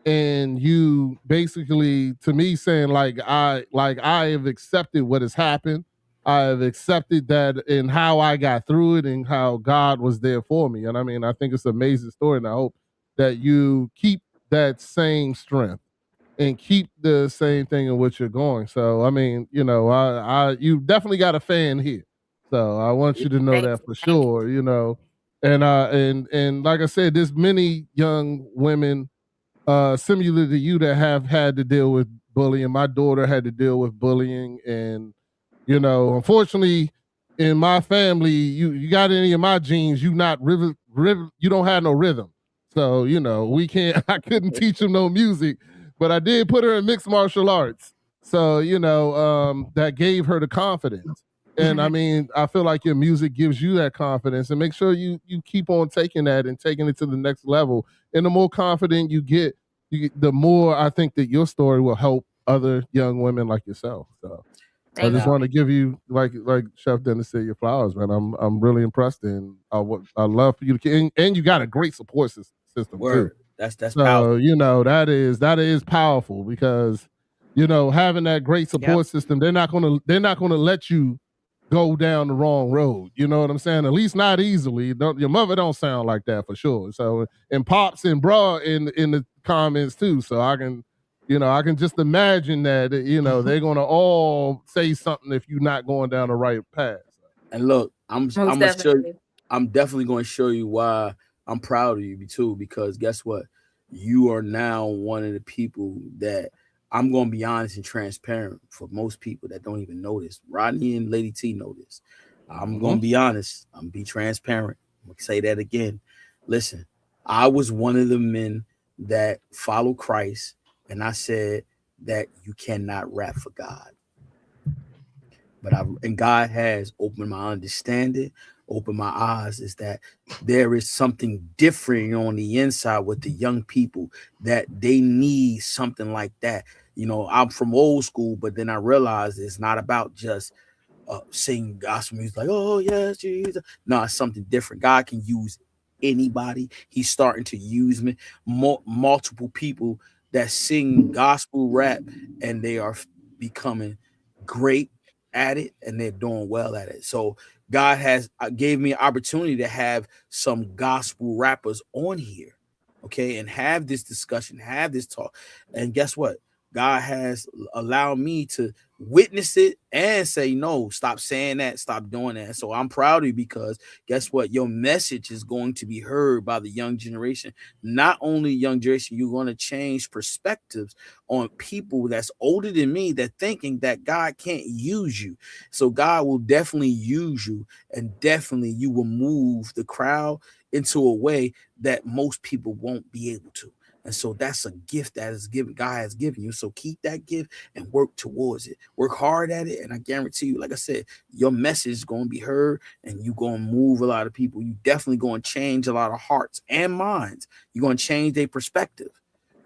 And you basically, to me, saying like I have accepted what has happened. I have accepted that and how I got through it and how God was there for me. And I mean, I think it's an amazing story, and I hope that you keep that same strength and keep the same thing in which you're going. So I mean, you definitely got a fan here. So I want you to know that for sure, And like I said, there's many young women similar to you that have had to deal with bullying. My daughter had to deal with bullying, and unfortunately, in my family, you got any of my genes, you not rhythm, you don't have no rhythm. So we can't. I couldn't teach them no music, but I did put her in mixed martial arts. So that gave her the confidence. And I mean, I feel like your music gives you that confidence, and make sure you keep on taking that and taking it to the next level. And the more confident you get, the more I think that your story will help other young women like yourself. So I just want to give you, like Chef Dennis said, your flowers, man. I'm really impressed, and I love for you to, and you got a great support system Word. too. That's so, powerful. That is powerful because having that great support system, they're not gonna let you go down the wrong road. You know what I'm saying? At least not easily. Your mother don't sound like that for sure. So, and Pops and Bra in the comments too. So I can just imagine that, they're going to all say something if you're not going down the right path. And look, I'm definitely going to show you why I'm proud of you too, because guess what? You are now one of the people that I'm going to be honest and transparent for most people that don't even know this. Rodney and Lady T know this. I'm going to be honest. I'm going to be transparent. I'm going to say that again. Listen, I was one of the men that follow Christ, and I said that you cannot rap for God. And God has opened my understanding, opened my eyes, is that there is something different on the inside with the young people, that they need something like that. I'm from old school, but then I realized it's not about just singing gospel music like, oh yes, Jesus. No, it's something different. God can use anybody. He's starting to use me, multiple people that sing gospel rap, and they are becoming great at it, and they're doing well at it. So God has gave me an opportunity to have some gospel rappers on here, okay, and have this discussion, have this talk. And guess what? God has allowed me to witness it and say, no, stop saying that, stop doing that. So I'm proud of you, because guess what? Your message is going to be heard by the young generation. Not only young generation, you're going to change perspectives on people that's older than me that thinking that God can't use you. So God will definitely use you, and definitely you will move the crowd into a way that most people won't be able to. And so that's a gift that is given, God has given you. So keep that gift and work towards it. Work hard at it. And I guarantee you, like I said, your message is going to be heard, and you're going to move a lot of people. You definitely going to change a lot of hearts and minds. You're going to change their perspective.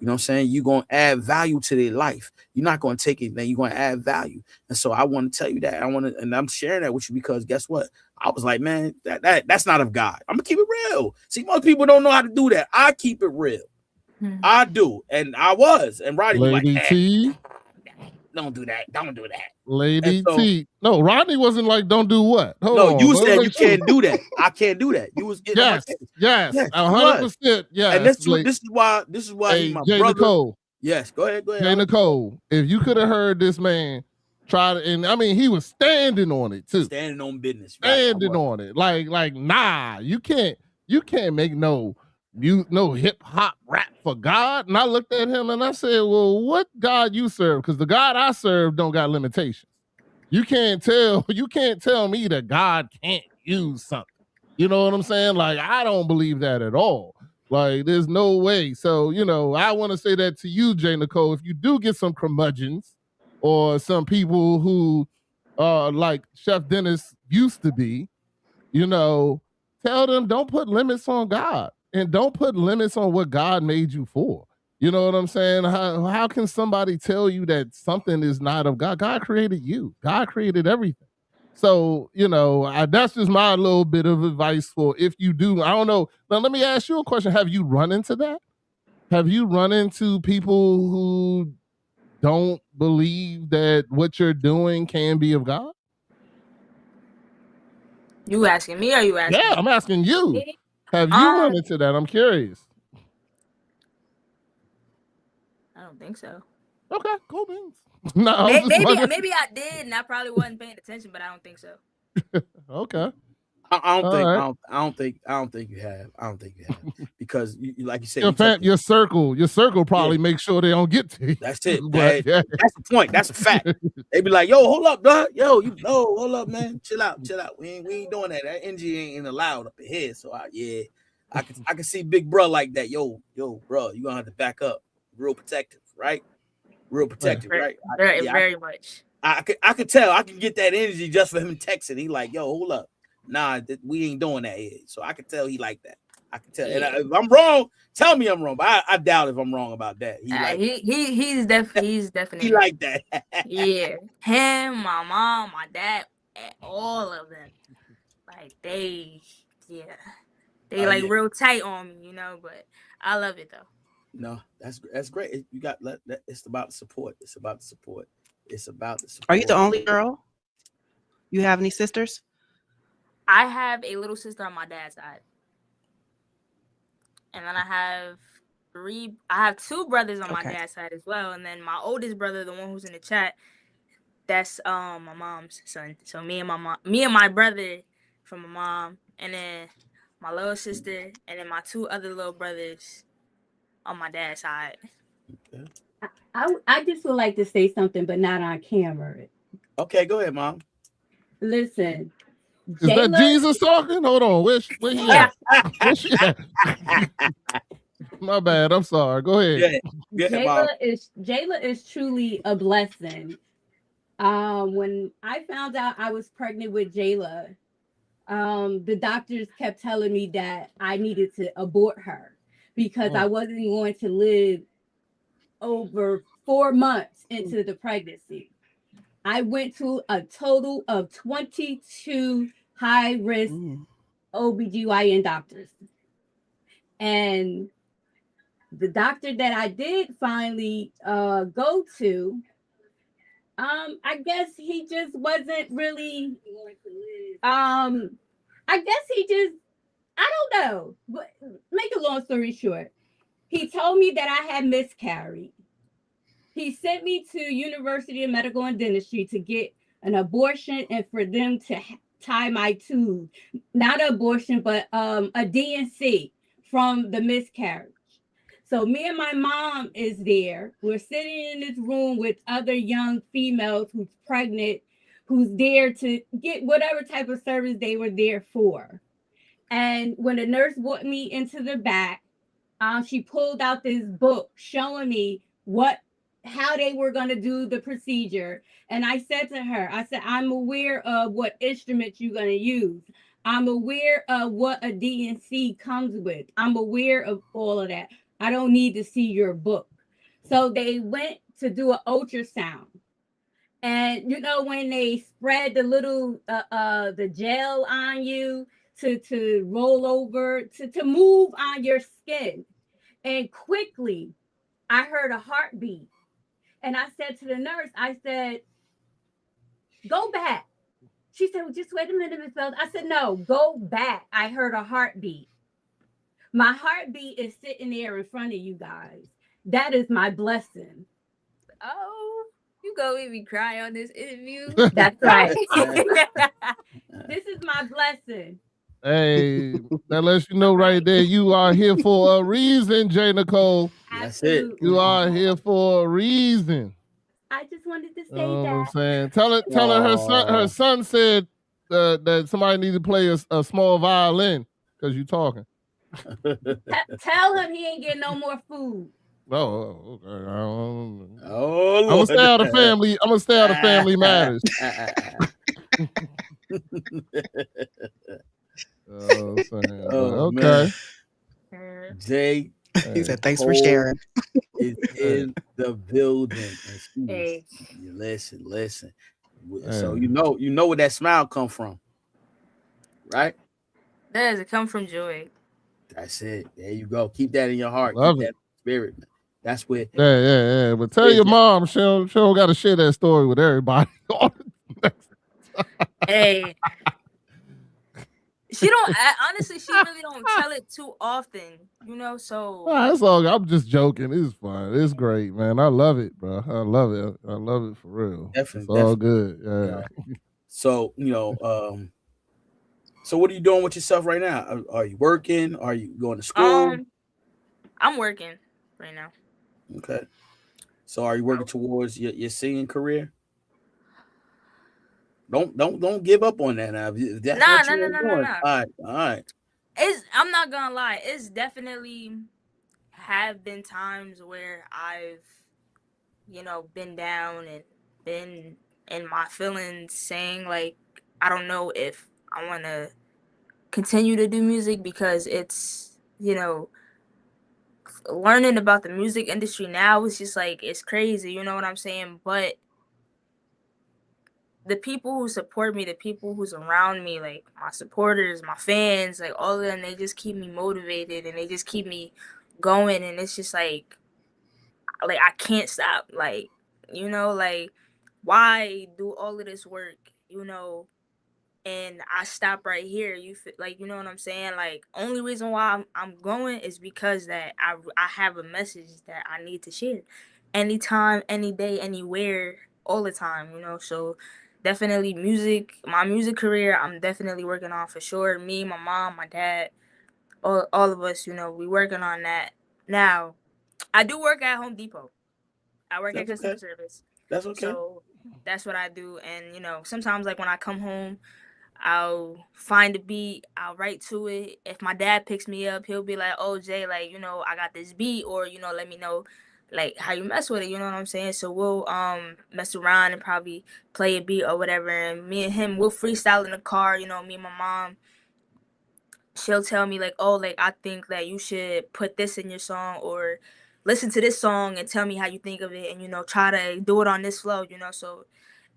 You know what I'm saying? You're going to add value to their life. You're not going to take anything. You're going to add value. And so I want to tell you that. And I'm sharing that with you because guess what? I was like, man, that's not of God. I'm going to keep it real. See, most people don't know how to do that. I keep it real. I do, and I was, and Rodney was Lady like, T, don't do that, don't do that. Lady T. No, Rodney wasn't like, don't do what? Hold on. You said you can't do that. I can't do that. You was getting yes, 100%. Yes, and this is why hey, he's my Jay brother. Nicole. Yes, go ahead. Jay Nicole, if you could have heard this man try to, and I mean, he was standing on it too, standing on business, standing on it, like, nah, you can't make no hip hop rap for God. And I looked at him and I said, well, what God you serve? Because the God I serve don't got limitations. You can't tell me that God can't use something. You know what I'm saying? Like, I don't believe that at all. Like, there's no way. So, I want to say that to you, Jay Nicole, if you do get some curmudgeons or some people who like Chef Dennis used to be, tell them don't put limits on God. And don't put limits on what God made you for. You know what I'm saying? How can somebody tell you that something is not of God? God created you. God created everything. So, that's just my little bit of advice for if you do. I don't know. Now, let me ask you a question. Have you run into that? Have you run into people who don't believe that what you're doing can be of God? You asking me or you asking Yeah, me? I'm asking you. Have you run into that? I'm curious. I don't think so. Okay, cool beans. No, maybe I did, and I probably wasn't paying attention, but I don't think so. Okay. I don't think you have. I don't think you have because you like you said, your circle probably makes sure they don't get to you. That's it. That's the point. That's a fact. They be like, yo, hold up, dog. Yo, hold up, man. Chill out. We ain't doing that. That energy ain't allowed up in here. So I can see big bro like that. Yo, bro, you gonna have to back up. Real protective, right? Real protective, right? Very much. I could tell. I can get that energy just for him texting. He like, yo, hold up. Nah, we ain't doing that here. So I could tell he like that. I can tell. Yeah. And if I'm wrong, tell me I'm wrong. But I doubt if I'm wrong about that. He's definitely he like that. Yeah, him, my mom, my dad, all of them. Like they like real tight on me, But I love it though. No, that's great. You got it's about support. It's about the support. Are you the only girl? You have any sisters? I have a little sister on my dad's side. And then I have two brothers on my dad's side as well. And then my oldest brother, the one who's in the chat, that's my mom's son. So me and my brother from my mom, and then my little sister, and then my two other little brothers on my dad's side. Okay. I just would like to say something, but not on camera. Okay, go ahead, Mom. Listen. Is that Jesus talking? Hold on. Where he at? Where she at? My bad. I'm sorry. Go ahead. Jayla is truly a blessing. When I found out I was pregnant with Jayla, the doctors kept telling me that I needed to abort her because I wasn't going to live over 4 months into the pregnancy. I went to a total of 22 high-risk OBGYN doctors. And the doctor that I did finally go to, I guess he just wasn't really I guess he just, I don't know. But make a long story short, he told me that I had miscarried. He sent me to University of Medical and Dentistry to get an abortion and for them to tie my tube. Not an abortion, but a D&C from the miscarriage. So me and my mom is there. We're sitting in this room with other young females who's pregnant, who's there to get whatever type of service they were there for. And when the nurse brought me into the back, she pulled out this book showing me how they were going to do the procedure. And I said to her, I said, I'm aware of what instruments you're going to use. I'm aware of what a D&C comes with. I'm aware of all of that. I don't need to see your book. So they went to do an ultrasound. And you know, when they spread the little the gel on you to roll over, to move on your skin. And quickly I heard a heartbeat. And I said to the nurse, I said, go back. She said, well, just wait a minute, Ms. Fells. I said, no, go back. I heard a heartbeat. My heartbeat is sitting there in front of you guys. That is my blessing. Oh, you gonna make me cry on this interview? That's right. This is my blessing. Hey, that lets you know right there, you are here for a reason, J. Nicole. That's it. You are here for a reason. I just wanted to say What I'm that. saying. Tell her her son said that somebody needs to play a small violin because you talking. Tell him he ain't getting no more food. Oh, okay. Oh, I'm gonna stay out of family. I'm gonna stay out of family matters. Okay. Jay, he said, "Thanks for sharing." Is in the building. Hey. Listen. So you know where that smile come from, right? Does it come from joy? That's it. There you go. Keep that in your heart. Love Keep it. that spirit. That's where. Yeah. But tell your mom she don't got to share that story with everybody. Hey. She don't. Honestly, she really don't tell it too often, you know. So that's all. I'm just joking. It's fun. It's great, man. I love it, bro. I love it. I love it for real. Definitely, it's all good. Yeah. So so what are you doing with yourself right now? Are you working? Are you going to school? I'm working right now. Okay. So are you working towards your singing career? Don't give up on that now. No. All right. I'm not gonna lie. It's definitely have been times where I've, been down and been in my feelings, saying like, I don't know if I want to continue to do music because it's, learning about the music industry now is just like, it's crazy. You know what I'm saying? But the people who support me, the people who's around me, like my supporters, my fans, like all of them, they just keep me motivated and they just keep me going. And it's just like I can't stop. Like, like why do all of this work, and I stop right here. You feel like, you know what I'm saying? Like, only reason why I'm going is because that I have a message that I need to share anytime, any day, anywhere, all the time, so definitely my music career, I'm definitely working on for sure. Me, my mom, my dad, all of us, we working on that. Now, I do work at Home Depot. I work at customer service. That's okay. So that's what I do. And, sometimes like when I come home, I'll find a beat, I'll write to it. If my dad picks me up, he'll be like, oh, Jay, like, I got this beat, or, let me know like how you mess with it, you know what I'm saying? So we'll mess around and probably play a beat or whatever, and me and him, we'll freestyle in the car, me and my mom. She'll tell me like, oh, like I think that you should put this in your song, or listen to this song and tell me how you think of it, and try to do it on this flow, so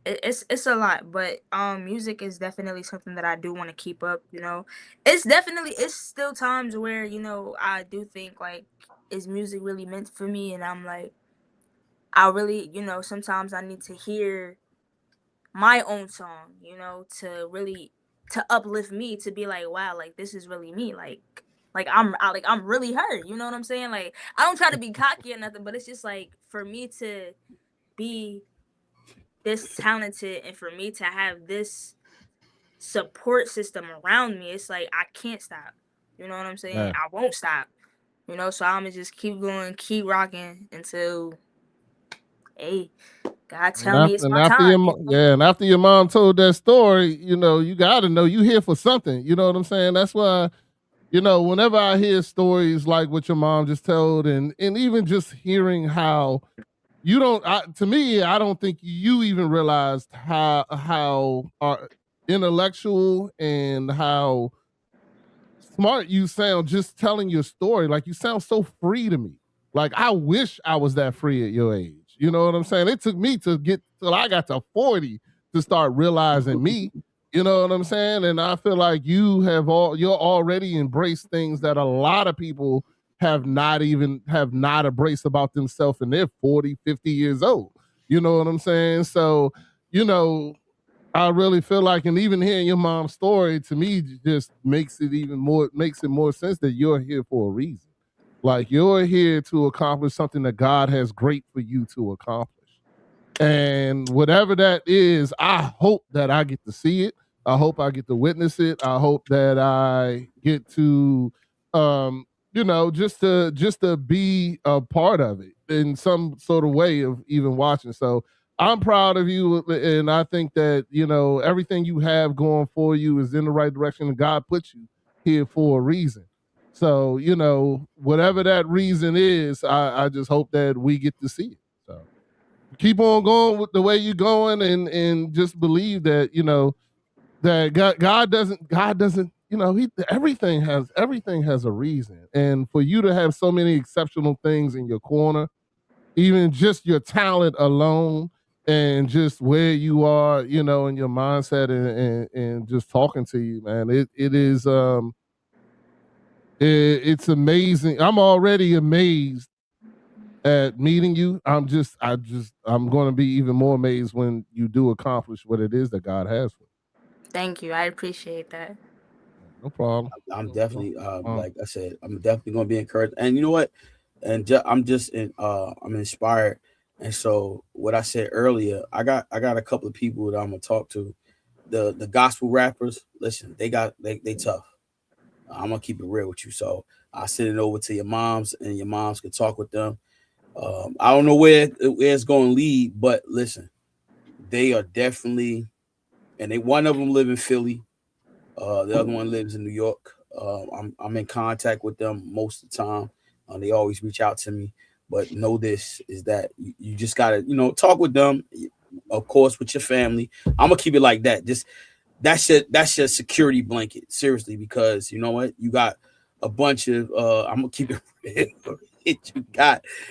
it's a lot. But music is definitely something that I do want to keep up. It's still times where I do think like, is music really meant for me? And I'm like, I really, sometimes I need to hear my own song, to really to uplift me, to be like, wow, like this is really me, like I'm really her, you know what I'm saying? Like, I don't try to be cocky or nothing, but it's just like, for me to be this talented and for me to have this support system around me, it's like I can't stop, you know what I'm saying? Yeah. I won't stop, you know, so I'm gonna just keep going, keep rocking until, hey, God tell me it's my time. And after your mom told that story, you know, you got to know you here for something. You know what I'm saying? That's why, you know, whenever I hear stories like what your mom just told, and even just hearing how you don't, to me, I don't think you even realized how intellectual and how smart you sound just telling your story. Like, you sound so free to me. Like, I wish I was that free at your age. You know what I'm saying? It took me to get till I got to 40 to start realizing me. You know what I'm saying? And I feel like you're already embraced things that a lot of people have not embraced about themselves, and they're 40, 50 years old. You know what I'm saying? So, you know, I really feel like, and even hearing your mom's story to me just makes it more sense that you're here for a reason. Like, you're here to accomplish something that God has great for you to accomplish. And whatever that is, I hope that I get to see it. I hope I get to witness it. I hope that I get to, you know, just to be a part of it in some sort of way of even watching. So I'm proud of you. And I think that, you know, everything you have going for you is in the right direction, and God put you here for a reason. So, you know, whatever that reason is, I just hope that we get to see it. So keep on going with the way you're going, and just believe that, you know, that God doesn't, you know, everything has a reason. And for you to have so many exceptional things in your corner, even just your talent alone, and just where you are, you know, in your mindset, and just talking to you, man, it is it's amazing. I'm already amazed at meeting you. I'm going to be even more amazed when you do accomplish what it is that God has for you. Thank you. I appreciate that. No problem. I'm definitely, like I said, I'm definitely going to be encouraged. And you know what? And I'm inspired. And so what I said earlier, I got a couple of people that I'm going to talk to. The gospel rappers, listen, they tough. I'm gonna keep it real with you. So I'll send it over to your moms, and your moms can talk with them. I don't know where it's going to lead, but listen, they are definitely, and one of them live in Philly. The other one lives in New York. I'm in contact with them most of the time. They always reach out to me. But know this is that you just gotta, you know, talk with them, of course, with your family. I'm gonna keep it like that. Just that's your security blanket, seriously, because you know what, you got a bunch of I'm gonna keep it real.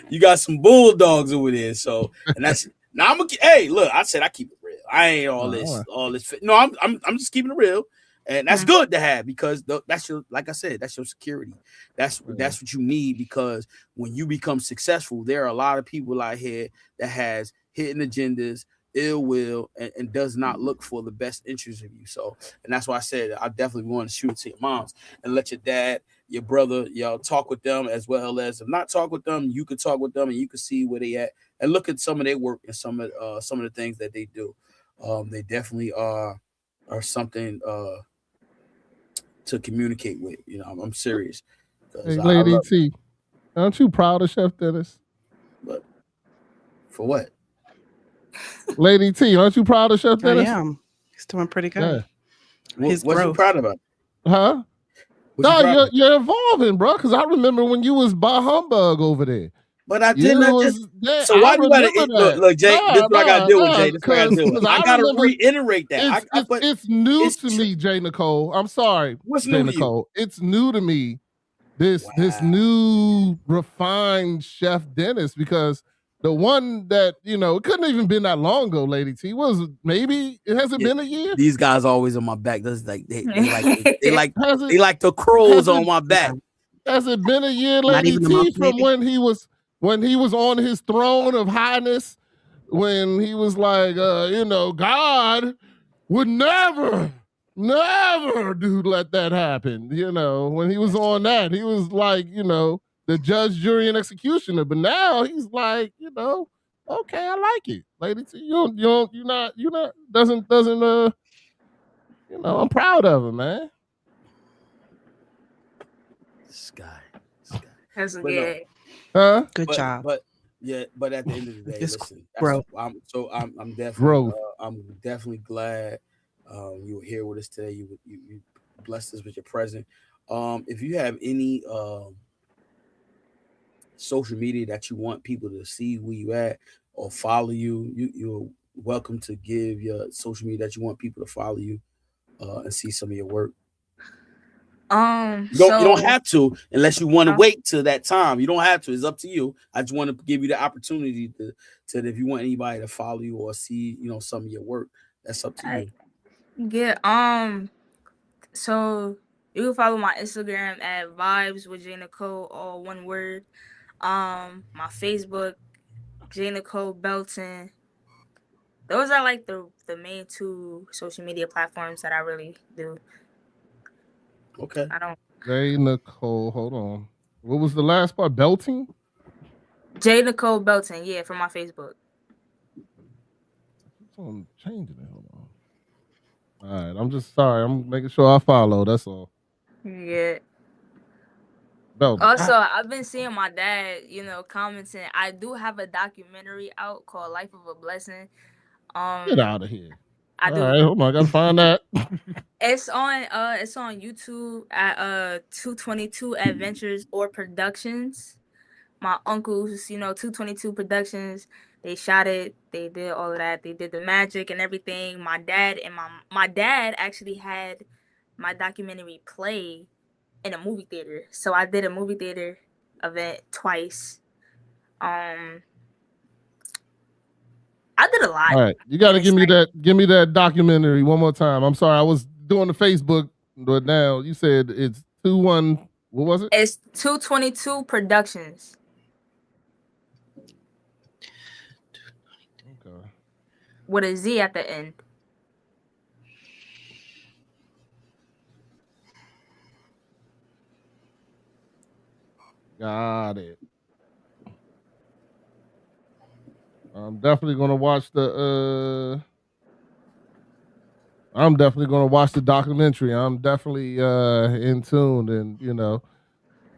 you got some bulldogs over there. So, and that's now hey, look, I said I keep it real. I ain't all this. No, I'm just keeping it real. And that's good to have, because that's your, like I said, that's your security. That's what you need, because when you become successful, there are a lot of people out here that has hidden agendas, ill will, and does not look for the best interest of you. So, and that's why I said I definitely want to shoot it to your moms and let your dad, your brother, y'all talk with them, as well as, if not talk with them, you could talk with them, and you can see where they at and look at some of their work and some of the things that they do. They definitely are something to communicate with. You know, I'm serious. Hey, Lady T, aren't you proud of Chef Dennis? But for what? Lady T, aren't you proud of Chef Dennis? I am. He's doing pretty good. Yeah. What's you proud about? Huh? No, you're evolving, bro. Because I remember when you was by Humbug over there. But I did not just. So why do you gotta look, Jay? This is what I gotta deal with, Jay. This is what I gotta deal with. I gotta reiterate that. It's new to me, Jay Nicole. I'm sorry, Jay Nicole. It's new to me. This new refined Chef Dennis, because the one that, you know, it couldn't even been that long ago, Lady T. Maybe it hasn't been a year. These guys always on my back. That's like they like the crows on my back. Has it been a year, Lady T, from when he was on his throne of highness, when he was like, you know, God would never Never do let that happen. You know, when he was on that, he was like, you know, the judge, jury, and executioner. But now he's like, you know, okay, I like it. Lady T, you're not, doesn't, you know, I'm proud of him, man. Sky. That's good. Huh? Good job. But yeah, but at the end of the day, listen. I'm definitely Growth. I'm definitely glad you were here with us today. You blessed us with your presence. If you have any social media that you want people to see where you at or follow you, you're welcome to give your social media that you want people to follow you and see some of your work. You don't have to unless you want to wait till that time. You don't have to. It's up to you. I just want to give you the opportunity to if you want anybody to follow you or see, you know, some of your work. That's up to you. Yeah. So you can follow my Instagram at Vibes with J Nicole, all one word. My Facebook, J Nicole Belton. Those are like the main two social media platforms that I really do. Okay. I don't. J Nicole, hold on. What was the last part? Belting? J Nicole Belton, yeah, from my Facebook. I'm changing it. Hold on. All right, I'm just sorry. I'm making sure I follow. That's all. Yeah. Belton. Also, I've been seeing my dad, you know, commenting. I do have a documentary out called Life of a Blessing. Get out of here. I do. All right, hold on. I gotta find that. It's on YouTube at 222 Adventures or Productions. My uncles, you know, 222 Productions. They shot it. They did all of that. They did the magic and everything. My dad and my dad actually had my documentary play in a movie theater. So I did a movie theater event twice. I did a lot. All right, you got to give me that documentary one more time. I'm sorry, I was doing the Facebook, but now you said it's 21. What was it? It's 222 Productions. Okay. With a Z at the end. Got it. I'm definitely gonna watch the documentary. I'm definitely in tune, and you know,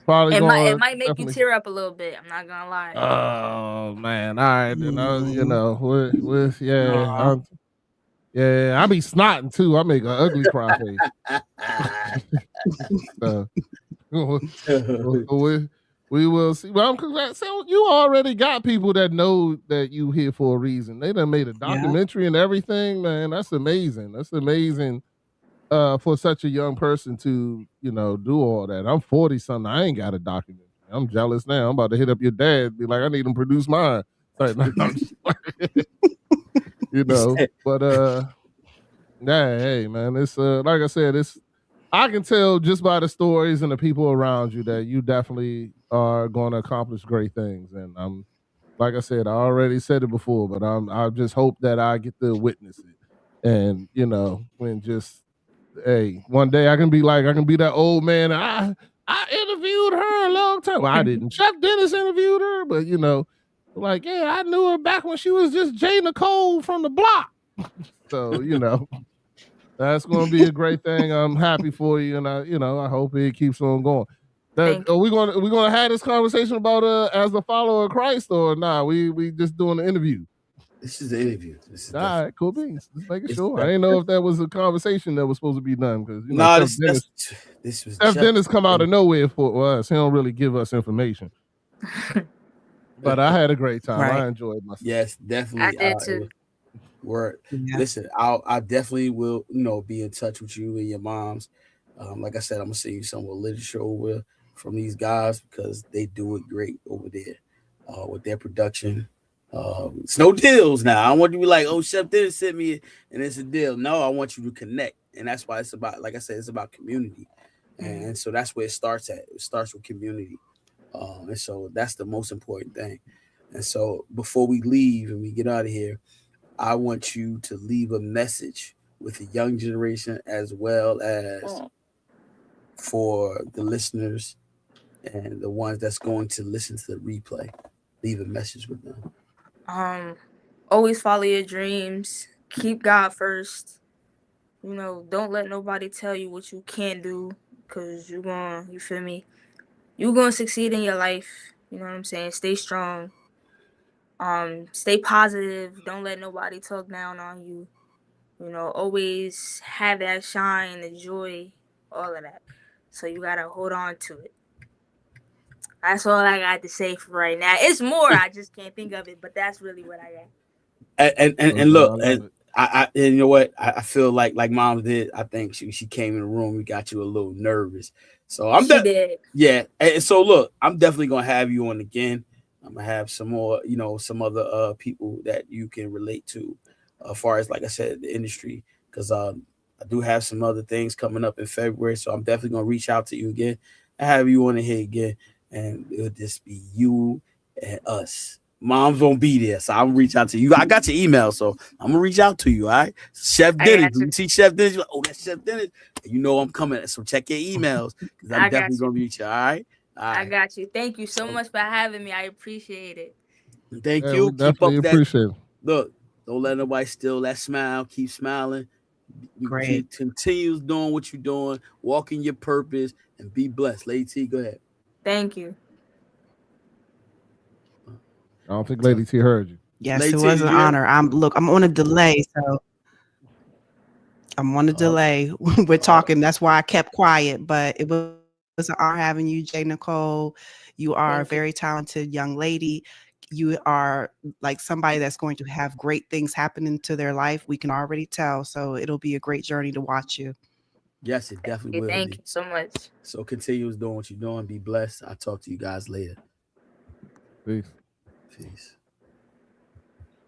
probably it might make you tear up a little bit. I'm not gonna lie. Oh man, all right, you know, with yeah, I be snotting too. I make an ugly cry face. So, we will see. Well, so you already got people that know that you here for a reason. They done made a documentary and everything, man. That's amazing. That's amazing for such a young person to, you know, do all that. I'm 40 something. I ain't got a documentary. I'm jealous now. I'm about to hit up your dad, be like, I need him to produce mine. Like, no, you know, but yeah, hey man, it's like I said, I can tell just by the stories and the people around you that you definitely are going to accomplish great things. And I'm, like I said, I already said it before, but I just hope that I get to witness it. And you know, when just one day I can be that old man. I interviewed her a long time. Well, I didn't. Chuck Dennis interviewed her, but you know, like I knew her back when she was just J Nicole from the block. So you know. That's going to be a great thing. I'm happy for you, and I hope it keeps on going. Are we going to have this conversation about as a follower of Christ or nah? We just doing the interview. This is the interview. All right, cool beans. Just making sure. I didn't know if that was a conversation that was supposed to be done because this was Steph Dennis come out of nowhere for us. He don't really give us information. But I had a great time. Right. I enjoyed myself. Yes, definitely. I did too. Word. Yeah. Listen, I definitely will, be in touch with you and your moms. Like I said, I'm gonna send you some literature over from these guys because they do it great over there with their production. It's no deals now. I don't want you to be like, oh, Chef Dennis sent me and it's a deal. No, I want you to connect, and that's why it's about, like I said, it's about community, and so that's where it starts at. It starts with community, and so that's the most important thing. And so before we leave and we get out of here, I want you to leave a message with the young generation as well as for the listeners and the ones that's going to listen to the replay? Leave a message with them. Always follow your dreams. Keep God first. You know, don't let nobody tell you what you can't do, because you feel me? You're gonna succeed in your life. You know what I'm saying? Stay strong. Stay positive. Don't let nobody talk down on you. You know, always have that shine, the joy, all of that. So you gotta hold on to it. That's all I got to say for right now. It's more, I just can't think of it, but that's really what I got. And look, and and you know what? I feel like Mom did. I think she came in the room. We got you a little nervous. So I'm did. Yeah. And so look, I'm definitely gonna have you on again. I'm gonna have some more, some other people that you can relate to, as far as, like I said, the industry, because I do have some other things coming up in February. So I'm definitely gonna reach out to you again and have you on here again, and it'll just be you and us. Mom's won't be there, so I'll reach out to you. I got your email, so I'm gonna reach out to you. All right, Chef Dennis. You see Chef Dennis? Like, oh, that's Chef Dennis. You know I'm coming, so check your emails because I'm definitely gonna reach you. All right. I got you. Thank you so much for having me. I appreciate it. Thank you. We definitely appreciate it. Look, don't let nobody steal that smile. Keep smiling. Great. Continue doing what you're doing. Walk in your purpose and be blessed. Lady T, go ahead. Thank you. I don't think Lady T heard you. Yes, Lady it was an honor. I'm on a delay, so I'm on a delay. We're talking. That's why I kept quiet. But it was an honor having you, J. Nicole. You are a very talented young lady. You are like somebody that's going to have great things happening to their life. We can already tell. So it'll be a great journey to watch you. Yes, it definitely will. Thank you so much. So continue doing what you're doing. Be blessed. I'll talk to you guys later. Peace. Peace.